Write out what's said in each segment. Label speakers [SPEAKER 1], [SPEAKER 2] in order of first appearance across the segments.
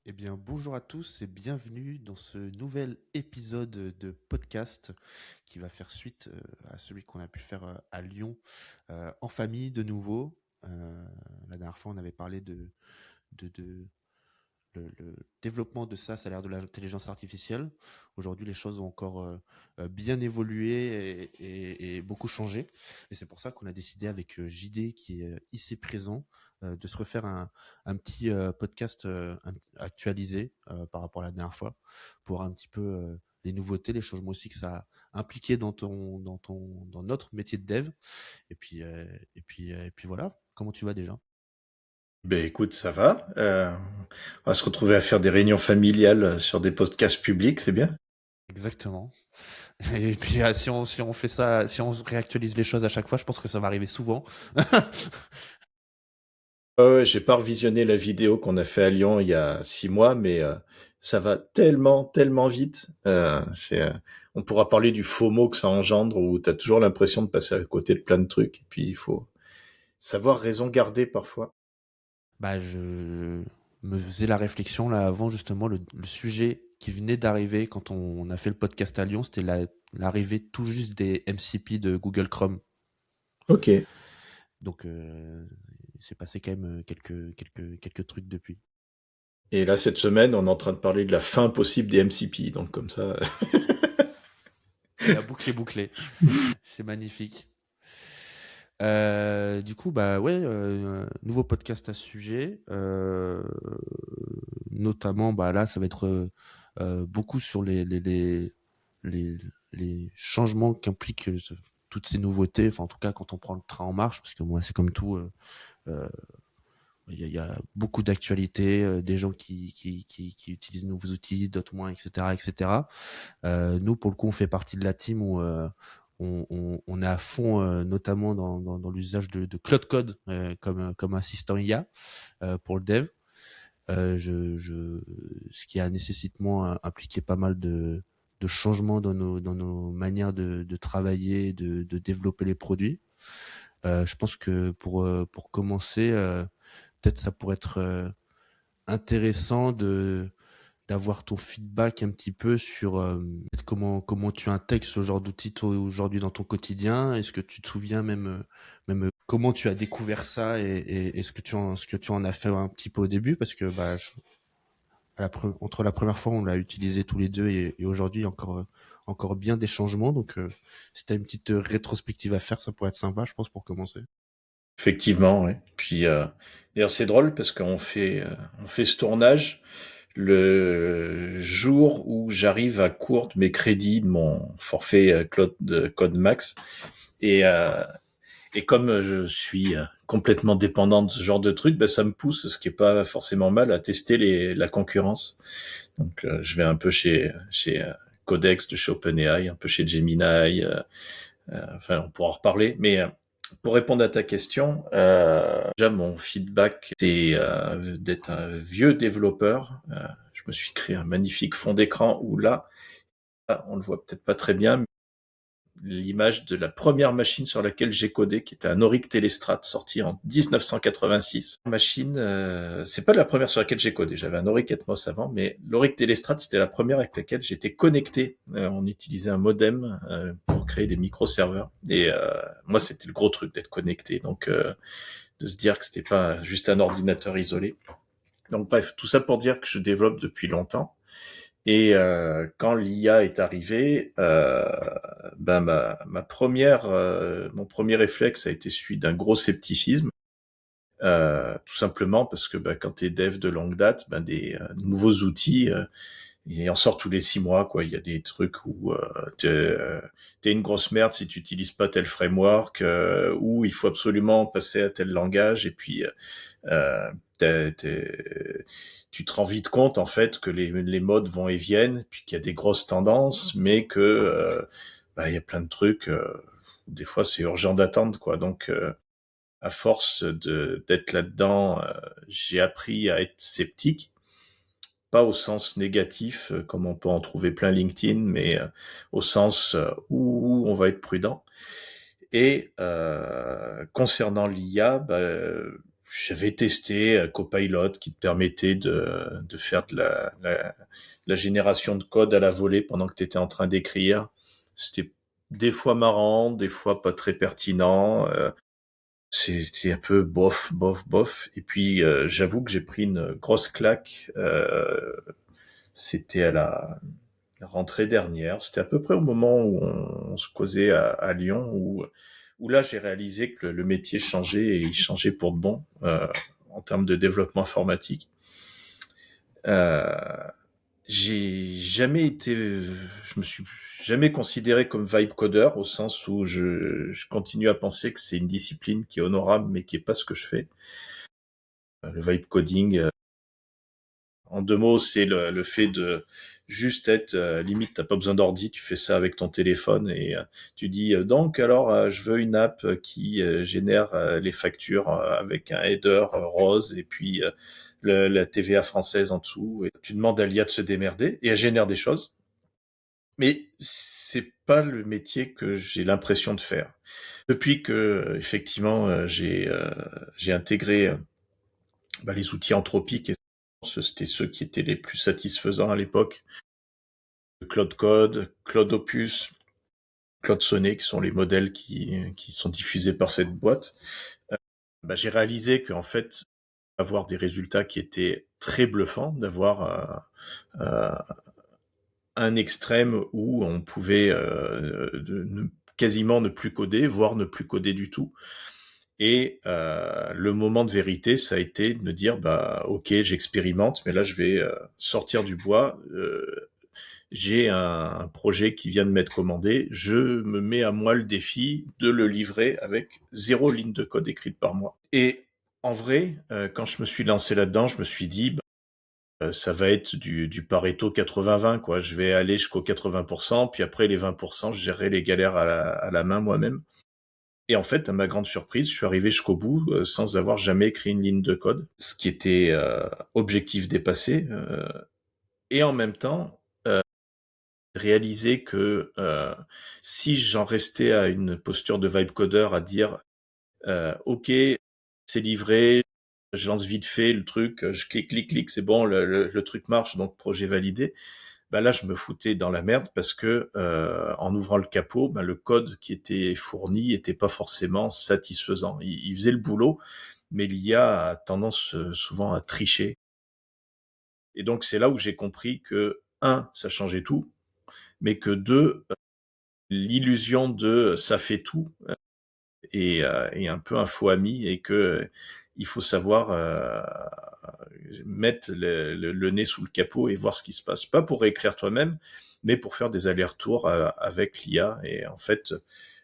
[SPEAKER 1] Eh bien, bonjour à tous et bienvenue dans ce nouvel épisode de podcast qui va faire suite à celui qu'on a pu faire à Lyon en famille de nouveau. La dernière fois, on avait parlé de le développement de ça, ça a l'air de l'intelligence artificielle. Aujourd'hui, les choses ont encore bien évolué et beaucoup changé. Et c'est pour ça qu'on a décidé avec JD, qui est ici présent, de se refaire un petit podcast actualisé par rapport à la dernière fois, pour voir un petit peu les nouveautés, les changements aussi que ça a impliqué dans notre métier de dev. Et puis voilà. Comment tu vas déjà?
[SPEAKER 2] Ben écoute, ça va. On va se retrouver à faire des réunions familiales sur des podcasts publics, c'est bien.
[SPEAKER 1] Exactement. Et puis si on fait ça, si on réactualise les choses à chaque fois, je pense que ça va arriver souvent.
[SPEAKER 2] Ouais, j'ai pas revisionné la vidéo qu'on a fait à Lyon il y a 6 mois, mais ça va tellement, tellement vite. On pourra parler du FOMO que ça engendre, où t'as toujours l'impression de passer à côté de plein de trucs. Et puis il faut savoir raison garder parfois.
[SPEAKER 1] Bah, je me faisais la réflexion là avant justement le sujet qui venait d'arriver quand on a fait le podcast à Lyon, c'était l'arrivée tout juste des MCP de Google Chrome.
[SPEAKER 2] Ok.
[SPEAKER 1] Donc il s'est passé quand même quelques trucs depuis.
[SPEAKER 2] Et là, cette semaine, on est en train de parler de la fin possible des MCP. Donc comme ça.
[SPEAKER 1] Et la boucle est bouclée. C'est magnifique. Du coup, bah ouais, nouveau podcast à ce sujet. Notamment, bah là, ça va être beaucoup sur les, les changements qu'impliquent toutes ces nouveautés. Enfin, en tout cas, quand on prend le train en marche, parce que moi, c'est comme tout. Euh, il y a beaucoup d'actualités, des gens qui utilisent de nouveaux outils, d'autres moins, etc., etc. Nous, pour le coup, on fait partie de la team où on est à fond, notamment dans l'usage de Cloud Code comme assistant IA pour le dev. Ce qui a nécessitement impliqué pas mal de changements dans nos manières de travailler, de développer les produits. Je pense que pour commencer, peut-être ça pourrait être intéressant d'avoir ton feedback un petit peu sur comment tu intègres ce genre d'outils toi, aujourd'hui dans ton quotidien. Est-ce que tu te souviens même comment tu as découvert ça et ce que tu en as fait un petit peu au début? Parce que bah, entre la première fois, on l'a utilisé tous les deux et aujourd'hui, encore bien des changements. Donc, si tu as une petite rétrospective à faire, ça pourrait être sympa, je pense, pour commencer.
[SPEAKER 2] Effectivement, ouais. Puis d'ailleurs c'est drôle parce on fait ce tournage le jour où j'arrive à court de mes crédits de mon forfait Code Max et euh, et comme je suis complètement dépendant de ce genre de truc, ben ça me pousse, ce qui est pas forcément mal, à tester la concurrence. Donc je vais un peu chez Codex de chez OpenAI, un peu chez Gemini, enfin on pourra en reparler, mais pour répondre à ta question, déjà mon feedback, c'est d'être un vieux développeur. Je me suis créé un magnifique fond d'écran où là, on le voit peut-être pas très bien, mais l'image de la première machine sur laquelle j'ai codé, qui était un Auric Telestrate sorti en 1986. Machine, c'est pas la première sur laquelle j'ai codé. J'avais un Auric Atmos avant, mais l'Auric Telestrate, c'était la première avec laquelle j'étais connecté. On utilisait un modem pour créer des microserveurs. Et moi, c'était le gros truc d'être connecté. Donc, de se dire que c'était pas juste un ordinateur isolé. Donc, bref, tout ça pour dire que je développe depuis longtemps. Et quand l'IA est arrivée, ben mon premier réflexe a été celui d'un gros scepticisme, tout simplement parce que quand t'es dev de longue date, des nouveaux outils, il en sort tous les 6 mois, quoi. Il y a des trucs où t'es une grosse merde si tu utilises pas tel framework, ou il faut absolument passer à tel langage, et puis euh, t'es- t'es- tu te rends vite compte en fait que les modes vont et viennent, puis qu'il y a des grosses tendances, mais que il y a plein de trucs. Des fois, c'est urgent d'attendre, quoi. Donc, à force de d'être là-dedans, j'ai appris à être sceptique, pas au sens négatif, comme on peut en trouver plein LinkedIn, mais au sens où on va être prudent. Et concernant l'IA, j'avais testé Copilot qui te permettait de faire la génération de code à la volée pendant que tu étais en train d'écrire. C'était des fois marrant, des fois pas très pertinent. C'était un peu bof, bof, bof. Et puis j'avoue que j'ai pris une grosse claque. C'était à la rentrée dernière. C'était à peu près au moment où on se causait à Lyon, où là j'ai réalisé que le métier changeait et il changeait pour de bon en termes de développement informatique. Euh, j'ai jamais été, je me suis jamais considéré comme vibe codeur au sens où je continue à penser que c'est une discipline qui est honorable mais qui est pas ce que je fais. Le vibe coding, en deux mots, c'est le fait de juste être limite, t'as pas besoin d'ordi, tu fais ça avec ton téléphone et tu dis donc alors je veux une app qui génère les factures avec un header rose et puis la TVA française en dessous. Et tu demandes à l'IA de se démerder et elle génère des choses, mais c'est pas le métier que j'ai l'impression de faire. Depuis que effectivement j'ai intégré les outils anthropiques, et c'était ceux qui étaient les plus satisfaisants à l'époque. Claude Code, Claude Opus, Claude Sonnet, qui sont les modèles qui sont diffusés par cette boîte. J'ai réalisé qu'en fait, avoir des résultats qui étaient très bluffants, d'avoir un extrême où on pouvait quasiment ne plus coder, voire ne plus coder du tout. Et le moment de vérité, ça a été de me dire, ok, j'expérimente, mais là, je vais sortir du bois. J'ai un projet qui vient de m'être commandé. Je me mets à moi le défi de le livrer avec 0 ligne de code écrite par mois. Et en vrai, quand je me suis lancé là-dedans, je me suis dit, ça va être du Pareto 80-20, quoi. Je vais aller jusqu'au 80%, puis après les 20%, je gérerai les galères à la main moi-même. Et en fait, à ma grande surprise, je suis arrivé jusqu'au bout sans avoir jamais écrit une ligne de code, ce qui était objectif dépassé. Et en même temps, réaliser que si j'en restais à une posture de vibe codeur, à dire ok, c'est livré, je lance vite fait le truc, je clique, clique, clique, c'est bon, le truc marche, donc projet validé. Là, je me foutais dans la merde parce que en ouvrant le capot, le code qui était fourni était pas forcément satisfaisant. Il faisait le boulot, mais l'IA a tendance souvent à tricher. Et donc, c'est là où j'ai compris que, un, ça changeait tout, mais que deux, l'illusion de ça fait tout est un peu un faux ami et que il faut savoir mettre le nez sous le capot et voir ce qui se passe. Pas pour réécrire toi-même, mais pour faire des allers-retours avec l'IA. Et en fait,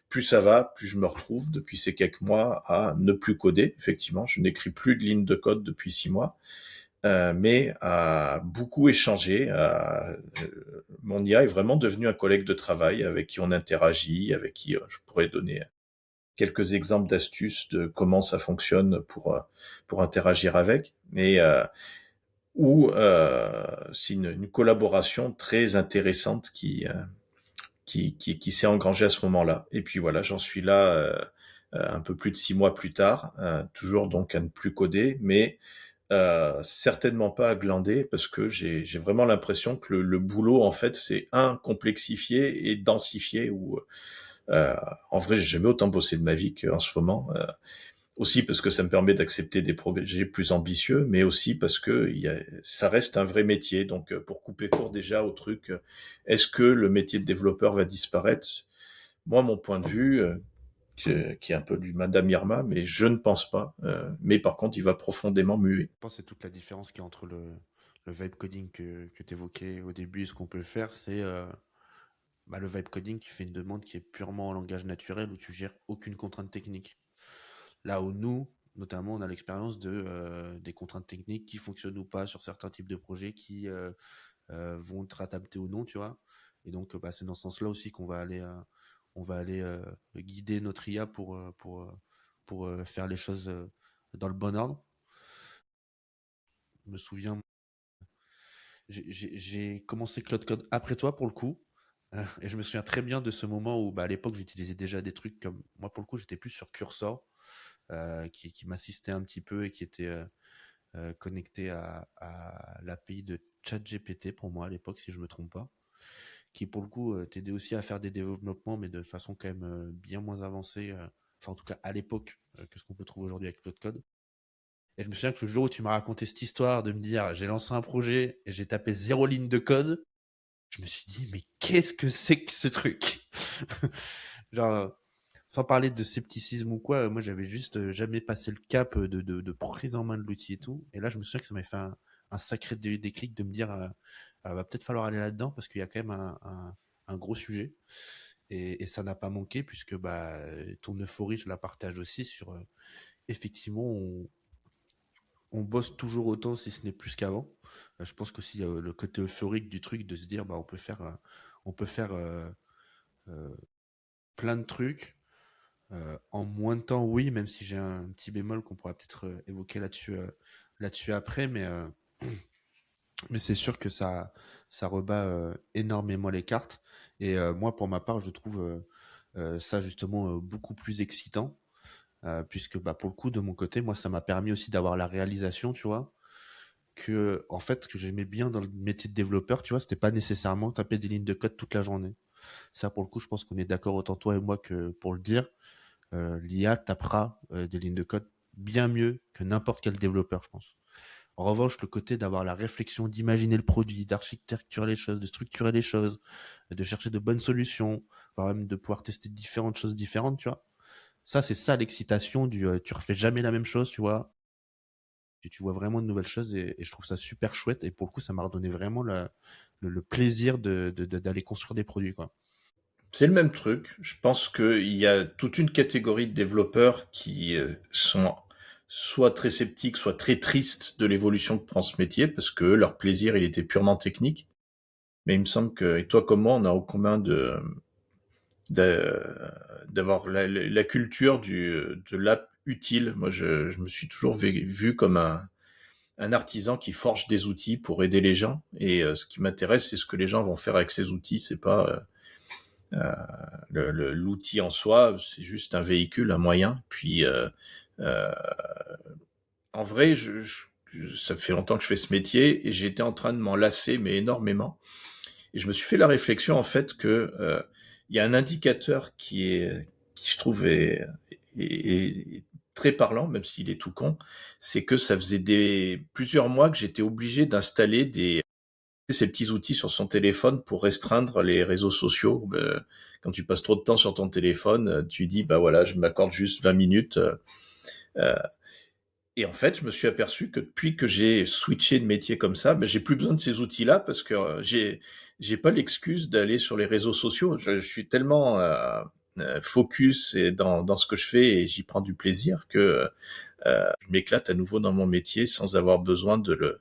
[SPEAKER 2] plus ça va, plus je me retrouve depuis ces quelques mois à ne plus coder. Effectivement, je n'écris plus de lignes de code depuis 6 mois. Mais à beaucoup échanger. Mon IA est vraiment devenu un collègue de travail avec qui on interagit, avec qui je pourrais donner quelques exemples d'astuces de comment ça fonctionne pour interagir avec, mais où c'est une collaboration très intéressante qui s'est engrangée à ce moment-là. Et puis voilà, j'en suis là un peu plus de 6 mois plus tard, toujours donc à ne plus coder, mais certainement pas à glander parce que j'ai vraiment l'impression que le boulot en fait c'est complexifié et densifié ou en vrai j'ai jamais autant bossé de ma vie qu'en ce moment aussi parce que ça me permet d'accepter des projets plus ambitieux mais aussi parce que ça reste un vrai métier donc pour couper court déjà au truc est-ce que le métier de développeur va disparaître? Moi mon point de vue qui est un peu du Madame Irma, mais je ne pense pas. Mais par contre, il va profondément muer.
[SPEAKER 1] Je pense que c'est toute la différence qu'il y a entre le vibe coding que tu évoquais au début et ce qu'on peut faire, c'est le vibe coding qui fait une demande qui est purement en langage naturel où tu gères aucune contrainte technique. Là où nous, notamment, on a l'expérience des contraintes techniques qui fonctionnent ou pas sur certains types de projets qui vont être adaptés ou non, tu vois. Et donc, c'est dans ce sens-là aussi on va aller guider notre IA pour faire les choses dans le bon ordre. Je me souviens, j'ai commencé Cloud Code après toi pour le coup. Et je me souviens très bien de ce moment où, à l'époque, j'utilisais déjà des trucs comme. Moi, pour le coup, j'étais plus sur Cursor. qui m'assistait un petit peu et qui était connecté à l'API de ChatGPT pour moi à l'époque, si je me trompe pas, qui pour le coup t'aidait aussi à faire des développements, mais de façon quand même bien moins avancée, enfin en tout cas à l'époque, que ce qu'on peut trouver aujourd'hui avec Claude Code. Et je me souviens que le jour où tu m'as raconté cette histoire de me dire j'ai lancé un projet et j'ai tapé 0 ligne de code, je me suis dit mais qu'est-ce que c'est que ce truc? Genre, sans parler de scepticisme ou quoi, moi j'avais juste jamais passé le cap de prise en main de l'outil et tout. Et là, je me souviens que ça m'avait fait un sacré déclic de me dire, va peut-être falloir aller là-dedans parce qu'il y a quand même un gros sujet. Et ça n'a pas manqué puisque bah, ton euphorie, je la partage aussi sur, effectivement, on bosse toujours autant si ce n'est plus qu'avant. Je pense qu'aussi le côté euphorique du truc de se dire, bah, on peut faire euh, plein de trucs. En moins de temps, oui, même si j'ai un petit bémol qu'on pourra peut-être évoquer là-dessus après, mais c'est sûr que ça rebat énormément les cartes. Et moi, pour ma part, je trouve ça justement beaucoup plus excitant, puisque bah, pour le coup, de mon côté, moi, ça m'a permis aussi d'avoir la réalisation, tu vois, que en fait, ce que j'aimais bien dans le métier de développeur, tu vois, c'était pas nécessairement taper des lignes de code toute la journée. Ça, pour le coup, je pense qu'on est d'accord autant toi et moi que pour le dire. L'IA tapera des lignes de code bien mieux que n'importe quel développeur, je pense. En revanche, le côté d'avoir la réflexion, d'imaginer le produit, d'architecturer les choses, de structurer les choses, de chercher de bonnes solutions, voire même de pouvoir tester différentes choses différentes, tu vois. Ça, c'est ça l'excitation du tu refais jamais la même chose, tu vois. Tu vois vraiment de nouvelles choses et je trouve ça super chouette. Et pour le coup, ça m'a redonné vraiment le plaisir d'aller construire des produits, quoi.
[SPEAKER 2] C'est le même truc. Je pense qu'il y a toute une catégorie de développeurs qui sont soit très sceptiques, soit très tristes de l'évolution que prend ce métier, parce que leur plaisir, il était purement technique. Mais il me semble que, et toi comme moi, on a au commun d'avoir la culture de l'app utile. Moi, je me suis toujours vu comme un artisan qui forge des outils pour aider les gens. Et ce qui m'intéresse, c'est ce que les gens vont faire avec ces outils. C'est pas l'outil en soi, c'est juste un véhicule, un moyen. Puis, euh, en vrai, ça fait longtemps que je fais ce métier et j'étais en train de m'en lasser, mais énormément. Et je me suis fait la réflexion en fait que il y a un indicateur qui je trouve est très parlant, même s'il est tout con, c'est que ça faisait plusieurs mois que j'étais obligé d'installer ces petits outils sur son téléphone pour restreindre les réseaux sociaux. Quand tu passes trop de temps sur ton téléphone, tu dis bah voilà, je m'accorde juste 20 minutes. Euh, et en fait, je me suis aperçu que depuis que j'ai switché de métier comme ça, ben, j'ai plus besoin de ces outils-là parce que j'ai pas l'excuse d'aller sur les réseaux sociaux. Je suis tellement focus et dans ce que je fais et j'y prends du plaisir que je m'éclate à nouveau dans mon métier sans avoir besoin de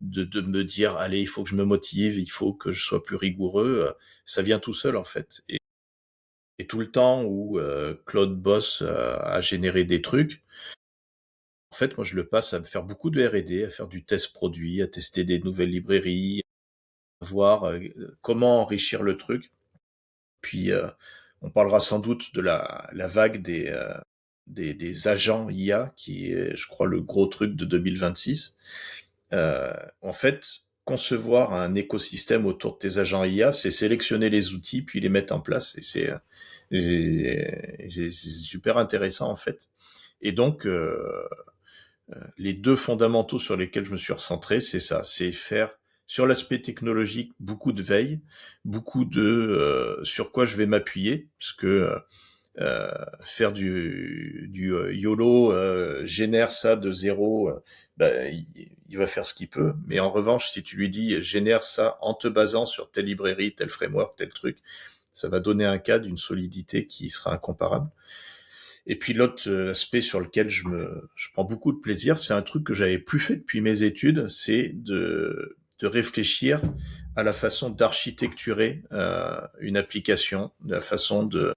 [SPEAKER 2] me dire allez, il faut que je me motive, il faut que je sois plus rigoureux. Ça vient tout seul en fait. Et tout le temps où Claude bosse à générer des trucs, en fait, moi, je le passe à me faire beaucoup de R&D, à faire du test produit, à tester des nouvelles librairies, à voir comment enrichir le truc. Puis, on parlera sans doute de la vague des agents IA, qui est, je crois, le gros truc de 2026. En fait, concevoir un écosystème autour de tes agents IA, c'est sélectionner les outils, puis les mettre en place. Et c'est super intéressant, en fait. Et donc, les deux fondamentaux sur lesquels je me suis recentré, c'est ça, c'est faire sur l'aspect technologique beaucoup de veille, beaucoup de sur quoi je vais m'appuyer, parce que faire du YOLO génère ça de zéro, bah, il va faire ce qu'il peut. Mais en revanche, si tu lui dis génère ça en te basant sur telle librairie, tel framework, tel truc, ça va donner un cas d'une solidité qui sera incomparable. Et puis l'autre aspect sur lequel je prends beaucoup de plaisir, c'est un truc que j'avais plus fait depuis mes études, c'est de réfléchir à la façon d'architecturer une application, de la façon de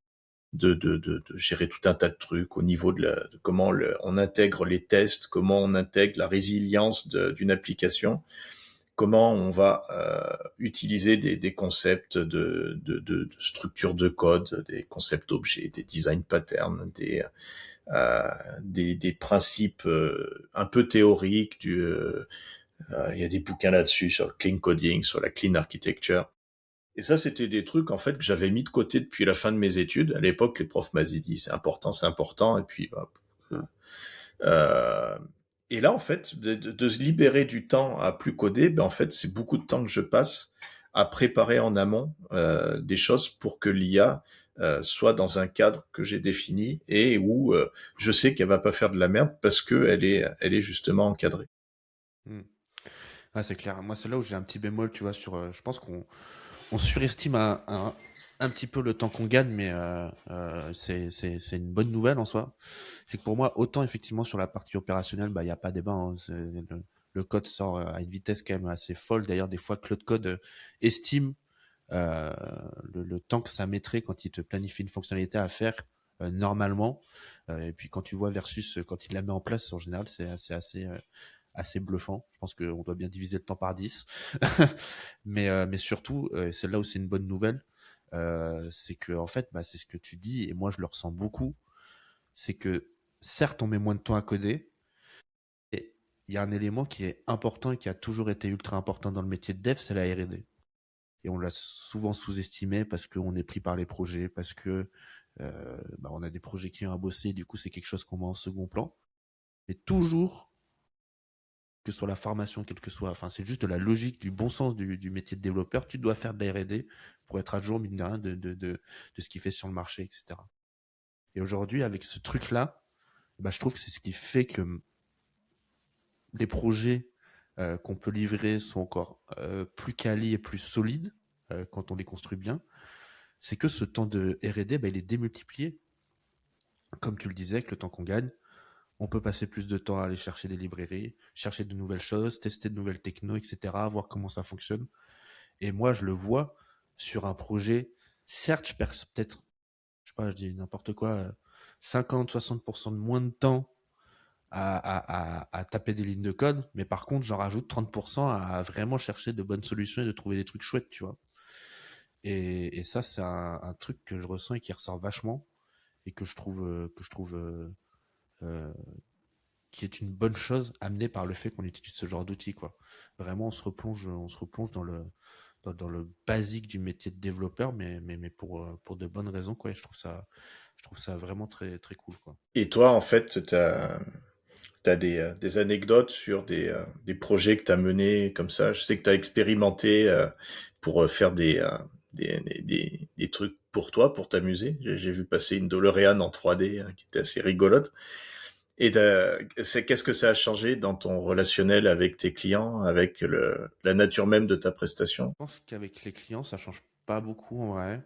[SPEAKER 2] gérer tout un tas de trucs au niveau de comment on intègre les tests, comment on intègre la résilience d'une application, comment on va utiliser des concepts de structure de code, des concepts objets, des design patterns, des principes un peu théoriques. Il y a des bouquins là-dessus sur le clean coding, sur la clean architecture. Et ça, c'était des trucs en fait que j'avais mis de côté depuis la fin de mes études. À l'époque, les profs m'avaient dit c'est important, c'est important. Et puis, euh, et là, en fait, de se libérer du temps à plus coder, ben en fait, c'est beaucoup de temps que je passe à préparer en amont des choses pour que l'IA soit dans un cadre que j'ai défini et où je sais qu'elle va pas faire de la merde parce que elle est justement encadrée.
[SPEAKER 1] Hmm. Ouais, c'est clair. Moi, c'est là où j'ai un petit bémol, tu vois, sur. Je pense qu'on surestime un petit peu le temps qu'on gagne, mais c'est une bonne nouvelle en soi. C'est que pour moi, autant effectivement sur la partie opérationnelle, bah, il n'y a pas débat, hein. Le code sort à une vitesse quand même assez folle. D'ailleurs, des fois, Claude Code estime euh, le temps que ça mettrait quand il te planifie une fonctionnalité à faire normalement. Et puis quand tu vois versus quand il la met en place, en général, c'est assez bluffant. Je pense qu'on doit bien diviser le temps par 10. Mais surtout, c'est là où c'est une bonne nouvelle, c'est que en fait, bah, c'est ce que tu dis, et moi je le ressens beaucoup, c'est que certes on met moins de temps à coder, et il y a un élément qui est important et qui a toujours été ultra important dans le métier de dev, c'est la R&D. Et on l'a souvent sous-estimé parce qu'on est pris par les projets, parce que bah, on a des projets clients à bosser, et du coup c'est quelque chose qu'on met en second plan. Mais toujours, que ce soit la formation, quelle que soit, enfin c'est juste de la logique, du bon sens du métier de développeur, tu dois faire de la R&D pour être à jour, mine de rien, de ce qui fait sur le marché, etc. Et aujourd'hui, avec ce truc-là, bah, je trouve que c'est ce qui fait que les projets qu'on peut livrer sont encore plus quali et plus solides quand on les construit bien. C'est que ce temps de R&D, bah, il est démultiplié. Comme tu le disais, avec le temps qu'on gagne, on peut passer plus de temps à aller chercher des librairies, chercher de nouvelles choses, tester de nouvelles technos, etc., voir comment ça fonctionne. Et moi, je le vois sur un projet, certes, je perds peut-être, je sais pas, je dis n'importe quoi, 50-60% de moins de temps à taper des lignes de code, mais par contre, j'en rajoute 30% à vraiment chercher de bonnes solutions et de trouver des trucs chouettes, tu vois. Et ça, c'est un truc que je ressens et qui ressort vachement et que je trouve euh, qui est une bonne chose amenée par le fait qu'on utilise ce genre d'outils, quoi. Vraiment, on se replonge dans le basique du métier de développeur, mais pour de bonnes raisons, quoi. Et je trouve ça vraiment très, très cool, quoi.
[SPEAKER 2] Et toi, en fait, t'as des anecdotes sur des projets que t'as menés comme ça. Je sais que t'as expérimenté pour faire des trucs pour toi, pour t'amuser. J'ai vu passer une DeLorean en 3D qui était assez rigolote. Et qu'est-ce que ça a changé dans ton relationnel avec tes clients, avec la nature même de ta prestation?
[SPEAKER 1] Je pense qu'avec les clients, ça change pas beaucoup en vrai,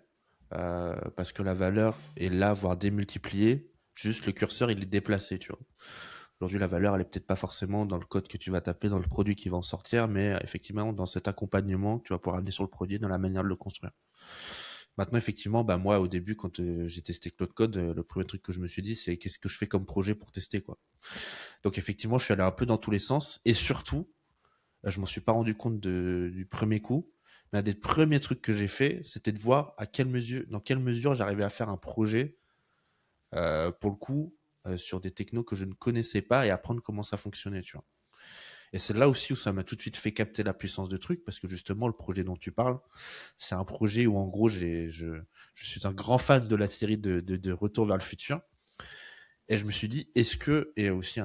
[SPEAKER 1] parce que la valeur est là, voire démultipliée. Juste le curseur, il est déplacé, tu vois. Aujourd'hui, la valeur, elle est peut-être pas forcément dans le code que tu vas taper, dans le produit qui va en sortir, mais effectivement dans cet accompagnement que tu vas pouvoir amener sur le produit, dans la manière de le construire. Maintenant, effectivement, bah moi, au début, quand j'ai testé Claude Code, le premier truc que je me suis dit, c'est qu'est-ce que je fais comme projet pour tester, quoi. Donc, effectivement, je suis allé un peu dans tous les sens, et surtout, je m'en suis pas rendu compte du premier coup, mais un des premiers trucs que j'ai fait, c'était de voir dans quelle mesure j'arrivais à faire un projet, pour le coup, sur des technos que je ne connaissais pas et apprendre comment ça fonctionnait, tu vois. Et c'est là aussi où ça m'a tout de suite fait capter la puissance de truc, parce que justement, le projet dont tu parles, c'est un projet où en gros, je suis un grand fan de la série de Retour vers le futur. Et je me suis dit, et aussi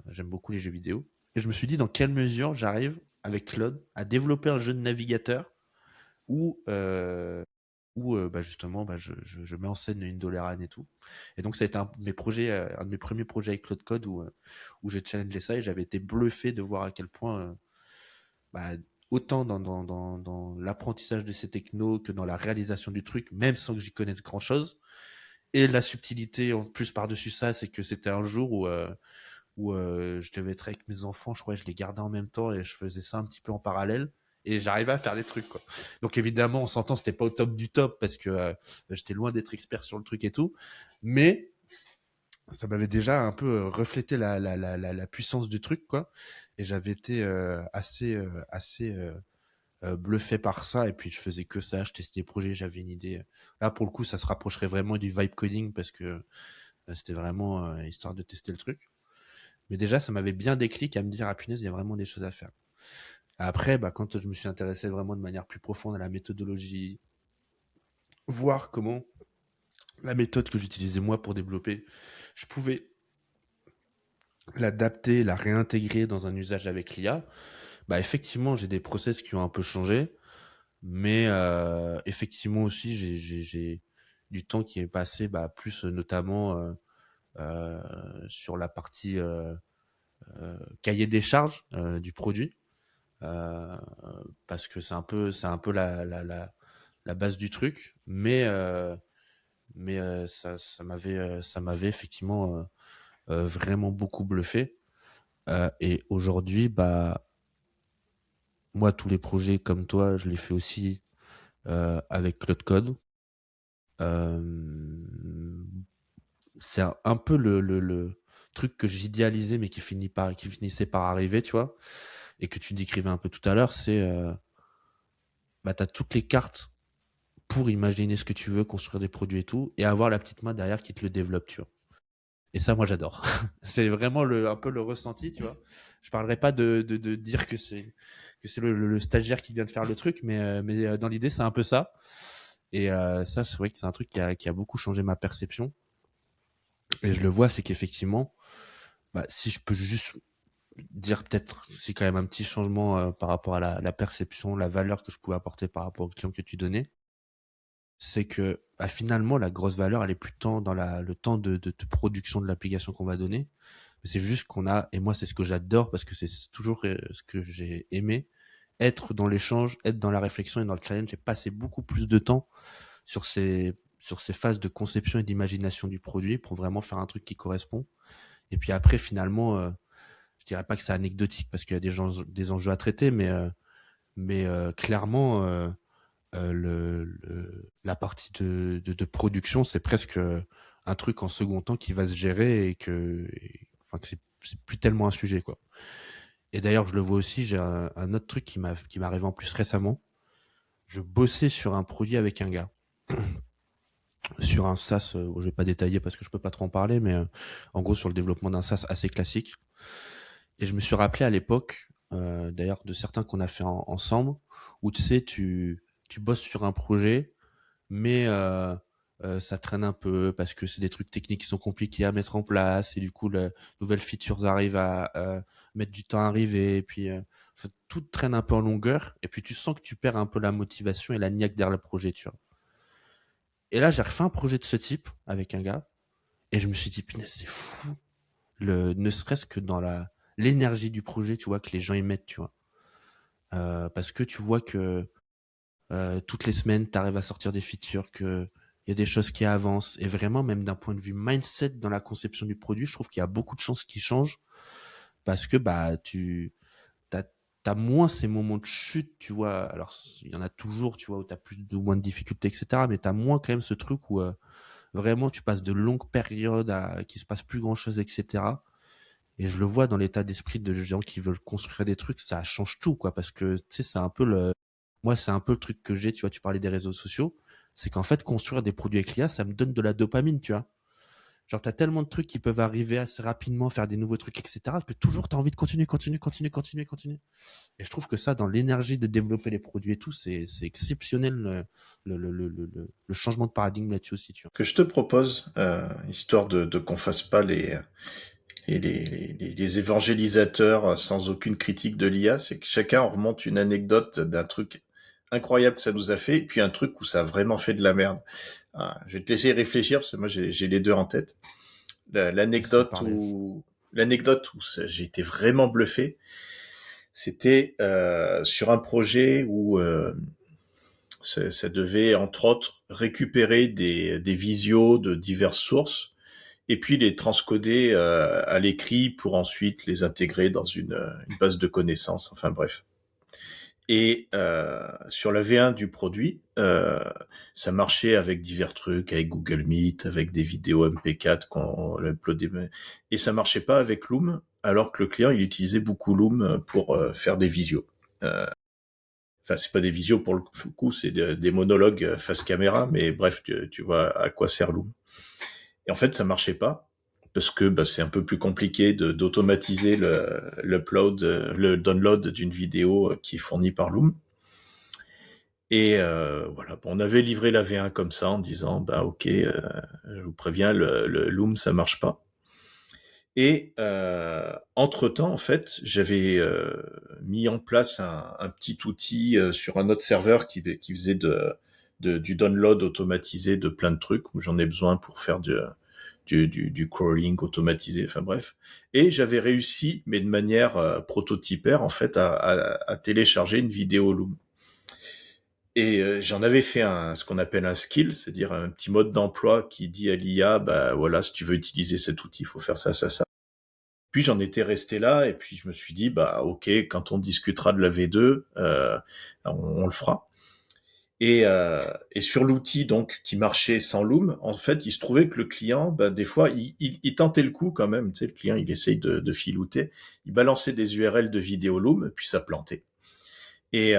[SPEAKER 1] j'aime beaucoup les jeux vidéo, et je me suis dit dans quelle mesure j'arrive avec Claude à développer un jeu de navigateur où, bah justement, bah je mets en scène une DeLorean et tout. Et donc ça a été un de mes premiers projets avec Claude Code où j'ai challengé ça et j'avais été bluffé de voir à quel point, bah, autant dans l'apprentissage de ces technos que dans la réalisation du truc, même sans que j'y connaisse grand chose. Et la subtilité en plus par-dessus ça, c'est que c'était un jour où je devais être avec mes enfants, je crois que je les gardais en même temps et je faisais ça un petit peu en parallèle. Et j'arrivais à faire des trucs, quoi. Donc évidemment, on s'entend, c'était pas au top du top parce que j'étais loin d'être expert sur le truc et tout. Mais ça m'avait déjà un peu reflété la puissance du truc, quoi. Et j'avais été assez bluffé par ça. Et puis je faisais que ça, je testais des projets, j'avais une idée. Là, pour le coup, ça se rapprocherait vraiment du vibe coding parce que c'était vraiment histoire de tester le truc. Mais déjà, ça m'avait bien déclic à me dire, ah punaise, il y a vraiment des choses à faire. Après, bah, quand je me suis intéressé vraiment de manière plus profonde à la méthodologie, voir comment la méthode que j'utilisais moi pour développer, je pouvais l'adapter, la réintégrer dans un usage avec l'IA, bah effectivement, j'ai des process qui ont un peu changé, mais effectivement aussi, j'ai du temps qui est passé, bah, plus notamment sur la partie cahier des charges du produit, euh, parce que c'est un peu la base du truc, mais ça m'avait effectivement vraiment beaucoup bluffé. Et aujourd'hui, bah, moi, tous les projets comme toi, je les fais aussi avec Cloud Code. Euh, c'est un peu le truc que j'idéalisais, mais qui finissait par arriver, tu vois, et que tu décrivais un peu tout à l'heure, c'est bah, tu as toutes les cartes pour imaginer ce que tu veux, construire des produits et tout, et avoir la petite main derrière qui te le développe, tu vois. Et ça, moi, j'adore. C'est vraiment un peu le ressenti, tu vois. Je parlerai pas de dire que c'est le stagiaire qui vient de faire le truc, mais dans l'idée, c'est un peu ça. Et ça, c'est vrai que c'est un truc qui a beaucoup changé ma perception. Et je le vois, c'est qu'effectivement, bah, si je peux juste dire peut-être, c'est quand même un petit changement par rapport à la perception, la valeur que je pouvais apporter par rapport aux clients que tu donnais, c'est que bah, finalement, la grosse valeur, elle est plus tant dans le temps de production de l'application qu'on va donner. Mais c'est juste qu'on a, et moi, c'est ce que j'adore parce que c'est toujours ce que j'ai aimé, être dans l'échange, être dans la réflexion et dans le challenge. J'ai passé beaucoup plus de temps sur ces phases de conception et d'imagination du produit pour vraiment faire un truc qui correspond. Et puis après, finalement, je dirais pas que c'est anecdotique parce qu'il y a des enjeux à traiter, mais clairement, la partie de production, c'est presque un truc en second temps qui va se gérer enfin, que c'est plus tellement un sujet, quoi. Et d'ailleurs, je le vois aussi, j'ai un autre truc qui m'est arrivé en plus récemment. Je bossais sur un produit avec un gars, sur un SaaS, je vais pas détailler parce que je peux pas trop en parler, mais en gros sur le développement d'un SaaS assez classique. Et je me suis rappelé à l'époque, d'ailleurs, de certains qu'on a fait ensemble, où tu sais, tu bosses sur un projet, mais ça traîne un peu parce que c'est des trucs techniques qui sont compliqués à mettre en place, et du coup, les nouvelles features arrivent à mettre du temps à arriver, et puis enfin, tout traîne un peu en longueur, et puis tu sens que tu perds un peu la motivation et la niaque derrière le projet, tu vois. Et là, j'ai refait un projet de ce type avec un gars, et je me suis dit, punaise, c'est fou, ne serait-ce que dans l'énergie du projet, tu vois, que les gens y mettent, tu vois. Parce que tu vois que toutes les semaines, tu arrives à sortir des features, qu'il y a des choses qui avancent. Et vraiment, même d'un point de vue mindset dans la conception du produit, je trouve qu'il y a beaucoup de chances qui changent parce que bah, t'as, t'as moins ces moments de chute, tu vois. Alors, il y en a toujours, tu vois, où tu as plus ou moins de difficultés, etc. Mais tu as moins quand même ce truc où vraiment tu passes de longues périodes à qui se passe plus grand-chose, etc. Et je le vois dans l'état d'esprit de gens qui veulent construire des trucs, ça change tout, quoi. Parce que, tu sais, moi, c'est un peu le truc que j'ai, tu vois, tu parlais des réseaux sociaux. C'est qu'en fait, construire des produits avec l'IA, ça me donne de la dopamine, tu vois. Genre, t'as tellement de trucs qui peuvent arriver assez rapidement, faire des nouveaux trucs, etc., que toujours t'as envie de continuer, continuer, continuer, continuer, continuer. Et je trouve que ça, dans l'énergie de développer les produits et tout, c'est exceptionnel le changement de paradigme là-dessus aussi, tu vois.
[SPEAKER 2] Que je te propose, histoire de qu'on fasse pas les évangélisateurs sans aucune critique de l'IA, c'est que chacun remonte une anecdote d'un truc incroyable que ça nous a fait, et puis un truc où ça a vraiment fait de la merde. Ah, je vais te laisser réfléchir parce que moi j'ai les deux en tête.
[SPEAKER 1] Laisse
[SPEAKER 2] L'anecdote
[SPEAKER 1] parler.
[SPEAKER 2] où j'ai été vraiment bluffé, c'était sur un projet où ça devait entre autres récupérer des visios de diverses sources et puis les transcoder à l'écrit pour ensuite les intégrer dans une base de connaissances. Enfin bref. Et sur la V1 du produit, ça marchait avec divers trucs, avec Google Meet, avec des vidéos MP4 qu'on uploadait, et ça marchait pas avec Loom, alors que le client il utilisait beaucoup Loom pour faire des visios. Euh, Enfin, c'est pas des visios pour le coup, c'est des monologues face caméra, mais bref, tu vois à quoi sert Loom. Et en fait, ça marchait pas parce que bah, c'est un peu plus compliqué d'automatiser l'upload, le download d'une vidéo qui est fournie par Loom. Et voilà, bon, on avait livré la V1 comme ça en disant bah ok, je vous préviens, le Loom ça marche pas. Et entre temps, en fait, j'avais mis en place un petit outil sur un autre serveur qui faisait du download automatisé de plein de trucs où j'en ai besoin pour faire du crawling automatisé, enfin bref. Et j'avais réussi, mais de manière prototypaire, en fait, à télécharger une vidéo Loom. Et j'en avais fait ce qu'on appelle un skill, c'est-à-dire un petit mode d'emploi qui dit à l'IA, bah voilà, si tu veux utiliser cet outil, il faut faire ça, ça, ça. Puis j'en étais resté là, et puis je me suis dit, bah ok, quand on discutera de la V2, on le fera. Et sur l'outil donc qui marchait sans Loom, en fait, il se trouvait que le client, bah, des fois, il tentait le coup quand même. Tu sais, le client, il essaye de filouter. Il balançait des URL de vidéo Loom, puis ça plantait. Et,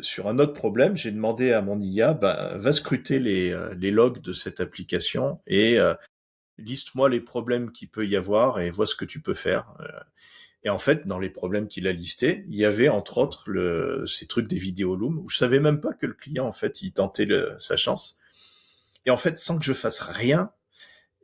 [SPEAKER 2] sur un autre problème, j'ai demandé à mon IA, bah, va scruter les logs de cette application et liste-moi les problèmes qu'il peut y avoir et vois ce que tu peux faire. Et en fait, dans les problèmes qu'il a listés, il y avait entre autres ces trucs des vidéos Loom où je savais même pas que le client en fait il tentait sa chance. Et en fait, sans que je fasse rien,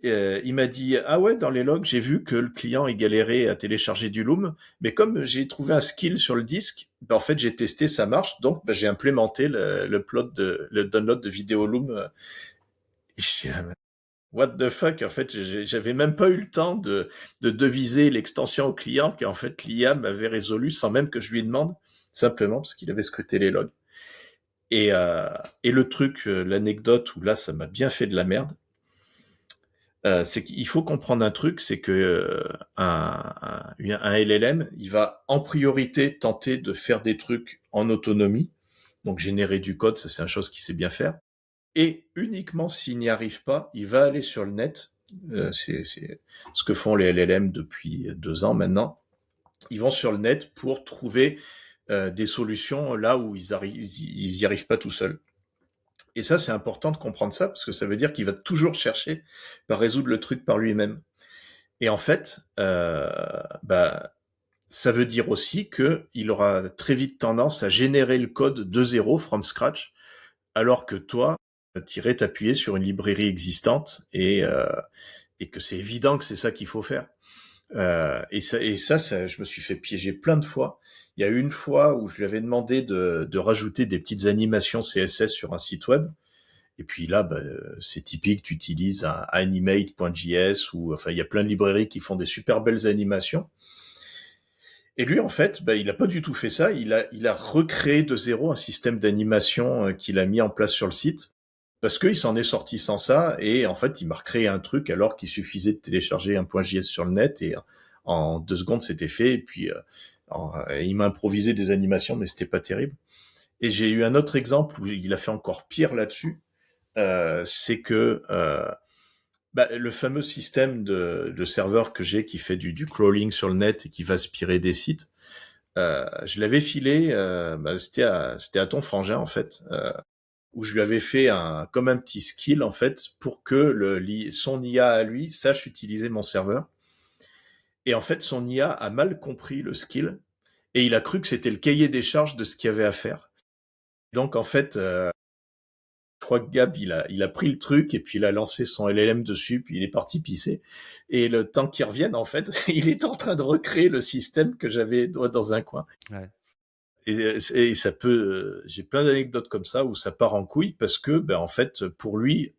[SPEAKER 2] il m'a dit ah ouais, dans les logs j'ai vu que le client il galérait à télécharger du Loom, mais comme j'ai trouvé un skill sur le disque, ben, en fait j'ai testé, ça marche, donc ben, j'ai implémenté le download de vidéo Loom. Et what the fuck, en fait, j'avais même pas eu le temps de deviser l'extension au client qu'en fait l'IA m'avait résolu sans même que je lui demande, simplement parce qu'il avait scruté les logs. Et le truc, l'anecdote où là ça m'a bien fait de la merde, c'est qu'il faut comprendre un truc, c'est que un LLM, il va en priorité tenter de faire des trucs en autonomie, donc générer du code, ça c'est une chose qu'il sait bien faire. Et uniquement s'il n'y arrive pas, il va aller sur le net. C'est ce que font les LLM depuis 2 ans maintenant. Ils vont sur le net pour trouver des solutions là où ils y arrivent pas tout seuls. Et ça, c'est important de comprendre ça parce que ça veut dire qu'il va toujours chercher à résoudre le truc par lui-même. Et en fait, bah, ça veut dire aussi qu'il aura très vite tendance à générer le code de zéro, from scratch, alors que toi, tu irais t'appuyer sur une librairie existante et que c'est évident que c'est ça qu'il faut faire. Ça, je me suis fait piéger plein de fois. Il y a eu une fois où je lui avais demandé de rajouter des petites animations CSS sur un site web. Et puis là, bah, c'est typique, tu utilises un animate.js ou enfin il y a plein de librairies qui font des super belles animations. Et lui, en fait, bah, il a pas du tout fait ça. Il a recréé de zéro un système d'animation qu'il a mis en place sur le site parce qu'il s'en est sorti sans ça. Et en fait, il m'a recréé un truc alors qu'il suffisait de télécharger un .js sur le net et en 2 secondes, c'était fait. Et puis, il m'a improvisé des animations, mais c'était pas terrible. Et j'ai eu un autre exemple où il a fait encore pire là-dessus. C'est que bah, le fameux système de serveur que j'ai qui fait du crawling sur le net et qui va aspirer des sites, je l'avais filé, bah, c'était à ton frangin en fait, où je lui avais fait comme un petit skill en fait pour que son IA à lui sache utiliser mon serveur. Et en fait, son IA a mal compris le skill et il a cru que c'était le cahier des charges de ce qu'il y avait à faire. Donc en fait, je crois que Gab, il a pris le truc et puis il a lancé son LLM dessus, puis il est parti pisser. Et le temps qu'il revienne, en fait, il est en train de recréer le système que j'avais dans un coin.
[SPEAKER 1] Ouais.
[SPEAKER 2] Et ça peut, j'ai plein d'anecdotes comme ça où ça part en couille parce que, ben en fait, pour lui,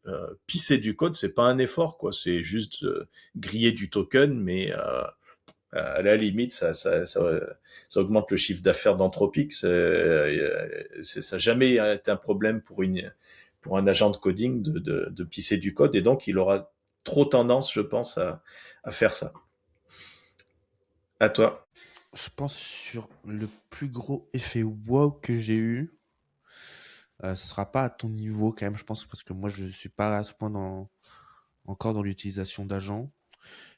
[SPEAKER 2] pisser du code, c'est pas un effort, quoi. C'est juste griller du token, mais à la limite, ça augmente le chiffre d'affaires d'Anthropic. Ça n'a jamais été un problème pour un agent de coding de pisser du code, et donc il aura trop tendance, je pense, à faire ça. À toi.
[SPEAKER 1] Je pense sur le plus gros effet wow que j'ai eu, ce sera pas à ton niveau quand même, je pense, parce que moi je suis pas à ce point encore dans l'utilisation d'agents.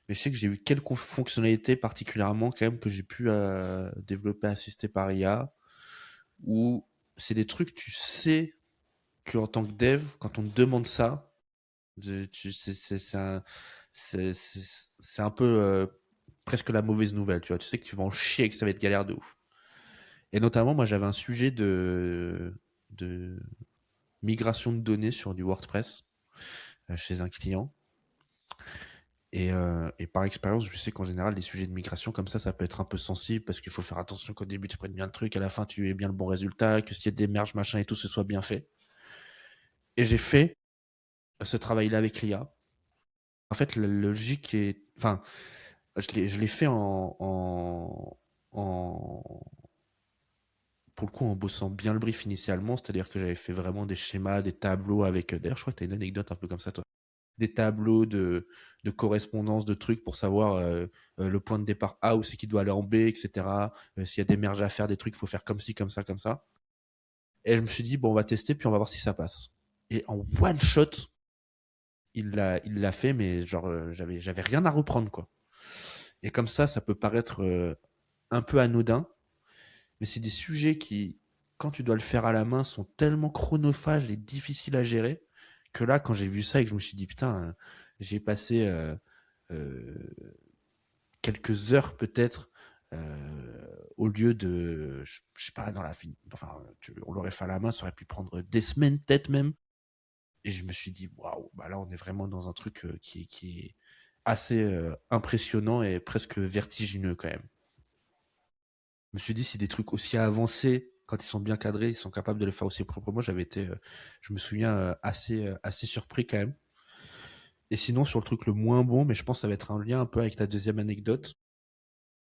[SPEAKER 1] Mais je sais que j'ai eu quelques fonctionnalités particulièrement quand même que j'ai pu développer assisté par IA, où c'est des trucs, tu sais qu'en tant que dev, quand on te demande ça, c'est un peu presque la mauvaise nouvelle, tu vois. Tu sais que tu vas en chier et que ça va être galère de ouf. Et notamment, moi, j'avais un sujet de migration de données sur du WordPress chez un client. Et par expérience, je sais qu'en général, les sujets de migration comme ça peut être un peu sensible parce qu'il faut faire attention qu'au début, tu prennes bien le truc, à la fin, tu aies bien le bon résultat, que s'il y a des merges, machin et tout, ce soit bien fait. Et j'ai fait ce travail-là avec l'IA. En fait, la logique est... Enfin, je l'ai fait en, pour le coup, en bossant bien le brief initialement, c'est-à-dire que j'avais fait vraiment des schémas, des tableaux avec... D'ailleurs, je crois que tu as une anecdote un peu comme ça, toi. Des tableaux de correspondance de trucs pour savoir le point de départ A, où c'est qu'il doit aller en B, etc. S'il y a des merges à faire, des trucs, il faut faire comme ci, comme ça, comme ça. Et je me suis dit, bon, on va tester, puis on va voir si ça passe. Et en one shot, il l'a fait, mais genre, j'avais rien à reprendre, quoi. Et comme ça peut paraître un peu anodin, mais c'est des sujets qui, quand tu dois le faire à la main, sont tellement chronophages et difficiles à gérer que là, quand j'ai vu ça et que je me suis dit, putain, j'ai passé euh, quelques heures peut-être au lieu de, je sais pas, dans la fin, enfin, on l'aurait fait à la main, ça aurait pu prendre des semaines, peut-être même. Et je me suis dit, waouh, bah là, on est vraiment dans un truc qui est assez impressionnant et presque vertigineux quand même. Je me suis dit, si des trucs aussi avancés, quand ils sont bien cadrés, ils sont capables de les faire aussi proprement, j'avais été, je me souviens, assez surpris quand même. Et sinon, sur le truc le moins bon, mais je pense que ça va être un lien un peu avec ta deuxième anecdote,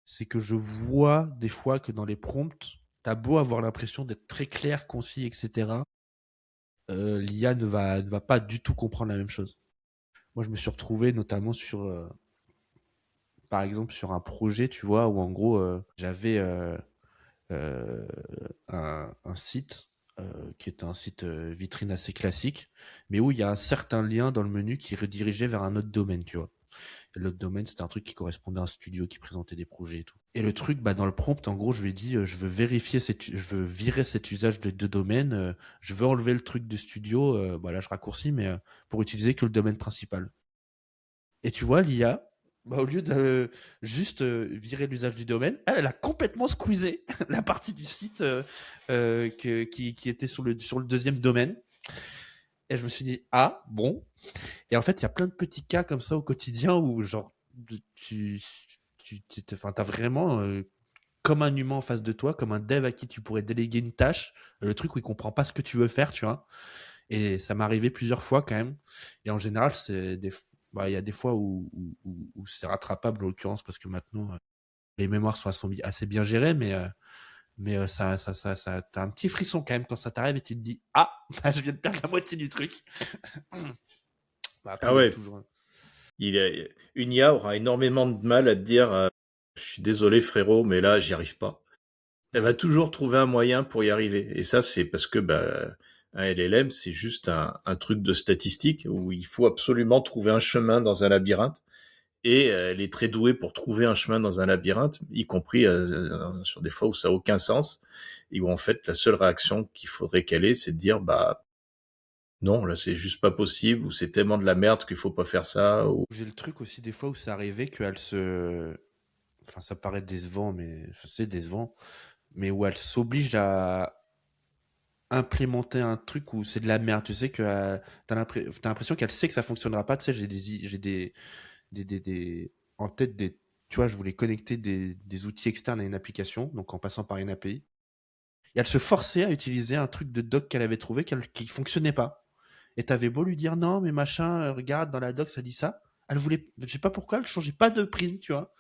[SPEAKER 1] c'est que je vois des fois que dans les prompts, t'as beau avoir l'impression d'être très clair, concis, etc. L'IA ne va pas du tout comprendre la même chose. Moi, je me suis retrouvé notamment par exemple, sur un projet, tu vois, où en gros, j'avais euh, un site qui est un site vitrine assez classique, mais où il y a un certain lien dans le menu qui redirigeait vers un autre domaine, tu vois. Et l'autre domaine, c'était un truc qui correspondait à un studio qui présentait des projets et tout. Et le truc, bah, dans le prompt, en gros, je lui ai dit, je veux je veux virer cet usage de deux domaines, je veux enlever le truc de studio, bah là, je raccourcis, mais pour utiliser que le domaine principal. Et tu vois, l'IA, bah, au lieu de juste virer l'usage du domaine, elle a complètement squeezé la partie du site qui était sur le deuxième domaine. Et je me suis dit, ah, bon. Et en fait, il y a plein de petits cas comme ça au quotidien où, genre, tu, enfin, t'as vraiment comme un humain en face de toi, comme un dev à qui tu pourrais déléguer une tâche, le truc où il comprend pas ce que tu veux faire, tu vois. Et ça m'est arrivé plusieurs fois quand même. Et en général, bah, il y a des fois où c'est rattrapable en l'occurrence parce que maintenant les mémoires sont assez bien gérées, mais t'as un petit frisson quand même quand ça t'arrive et tu te dis ah, bah, je viens de perdre la moitié du truc. Bah, après,
[SPEAKER 2] Ah
[SPEAKER 1] il y a
[SPEAKER 2] ouais,
[SPEAKER 1] toujours
[SPEAKER 2] une IA aura énormément de mal à te dire je suis désolé frérot, mais là j'y arrive pas. Elle va toujours trouver un moyen pour y arriver. Et ça, c'est parce que bah, un LLM, c'est juste un truc de statistique où il faut absolument trouver un chemin dans un labyrinthe. Et elle est très douée pour trouver un chemin dans un labyrinthe, y compris sur des fois où ça n'a aucun sens, et où en fait la seule réaction qu'il faudrait qu'elle ait, c'est de dire bah non, là c'est juste pas possible, ou c'est tellement de la merde qu'il faut pas faire ça. Ou...
[SPEAKER 1] j'ai le truc aussi des fois où c'est arrivé qu'elle se, enfin ça paraît décevant, mais c'est décevant, mais où elle s'oblige à implémenter un truc où c'est de la merde. Tu sais que t'as l'impression qu'elle sait que ça fonctionnera pas. Tu sais, j'ai en tête des, tu vois, je voulais connecter des outils externes à une application, donc en passant par une API. Et elle se forçait à utiliser un truc de doc qu'elle avait trouvé qui fonctionnait pas. Et t'avais beau lui dire non, mais machin, regarde, dans la doc, ça dit ça. Elle voulait, je sais pas pourquoi, elle changeait pas de prime, tu vois.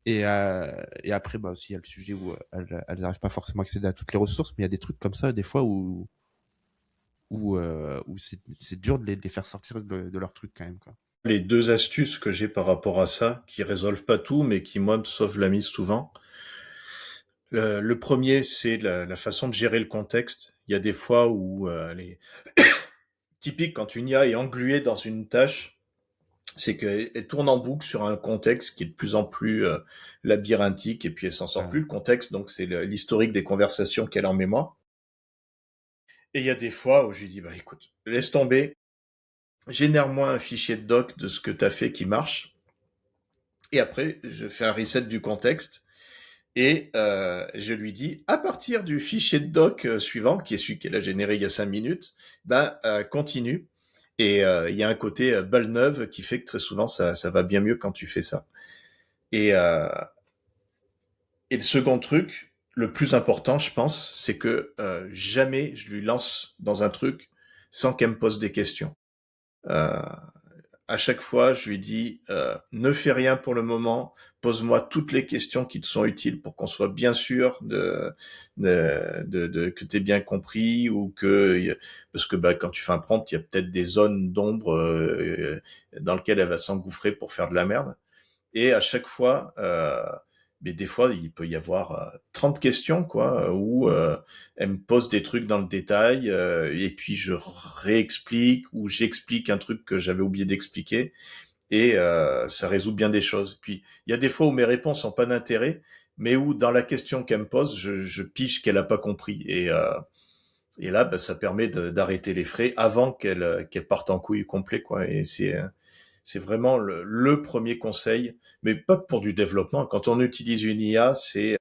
[SPEAKER 1] Et après, bah aussi, il y a le sujet où elles n'arrivent pas forcément à accéder à toutes les ressources, mais il y a des trucs comme ça, des fois, où c'est dur de les faire sortir de leur truc quand même, quoi.
[SPEAKER 2] Les deux astuces que j'ai par rapport à ça, qui résolvent pas tout, mais qui, moi, me sauvent la mise souvent. Le premier, c'est la façon de gérer le contexte. Il y a des fois où typique quand une IA est engluée dans une tâche, c'est qu'elle tourne en boucle sur un contexte qui est de plus en plus labyrinthique et puis elle s'en sort
[SPEAKER 1] Ouais.
[SPEAKER 2] plus. Le contexte, donc c'est l'historique des conversations qu'elle a en mémoire. Et il y a des fois où je lui dis, bah écoute, laisse tomber, génère-moi un fichier de doc de ce que tu as fait qui marche. Et après, je fais un reset du contexte et je lui dis, à partir du fichier de doc suivant, qui est celui qu'elle a généré il y a 5 minutes, ben continue. Et il y a un côté balle neuve qui fait que très souvent ça va bien mieux quand tu fais ça. Et, euh, et le second truc, le plus important, je pense, c'est que jamais je lui lance dans un truc sans qu'elle me pose des questions. Euh, à chaque fois, je lui dis ne fais rien pour le moment, pose-moi toutes les questions qui te sont utiles pour qu'on soit bien sûr que tu aies bien compris ou que parce que bah, quand tu fais un prompt, il y a peut-être des zones d'ombre dans lesquelles elle va s'engouffrer pour faire de la merde. Et à chaque fois, mais des fois, il peut y avoir 30 questions, quoi, où elle me pose des trucs dans le détail, et puis je réexplique ou j'explique un truc que j'avais oublié d'expliquer, et ça résout bien des choses. Puis il y a des fois où mes réponses n'ont pas d'intérêt, mais où dans la question qu'elle me pose, je pige qu'elle a pas compris. Et là, bah, ça permet d'arrêter les frais avant qu'elle parte en couille complet, quoi. Et c'est vraiment le premier conseil, mais pas pour du développement. Quand on utilise une IA, c'est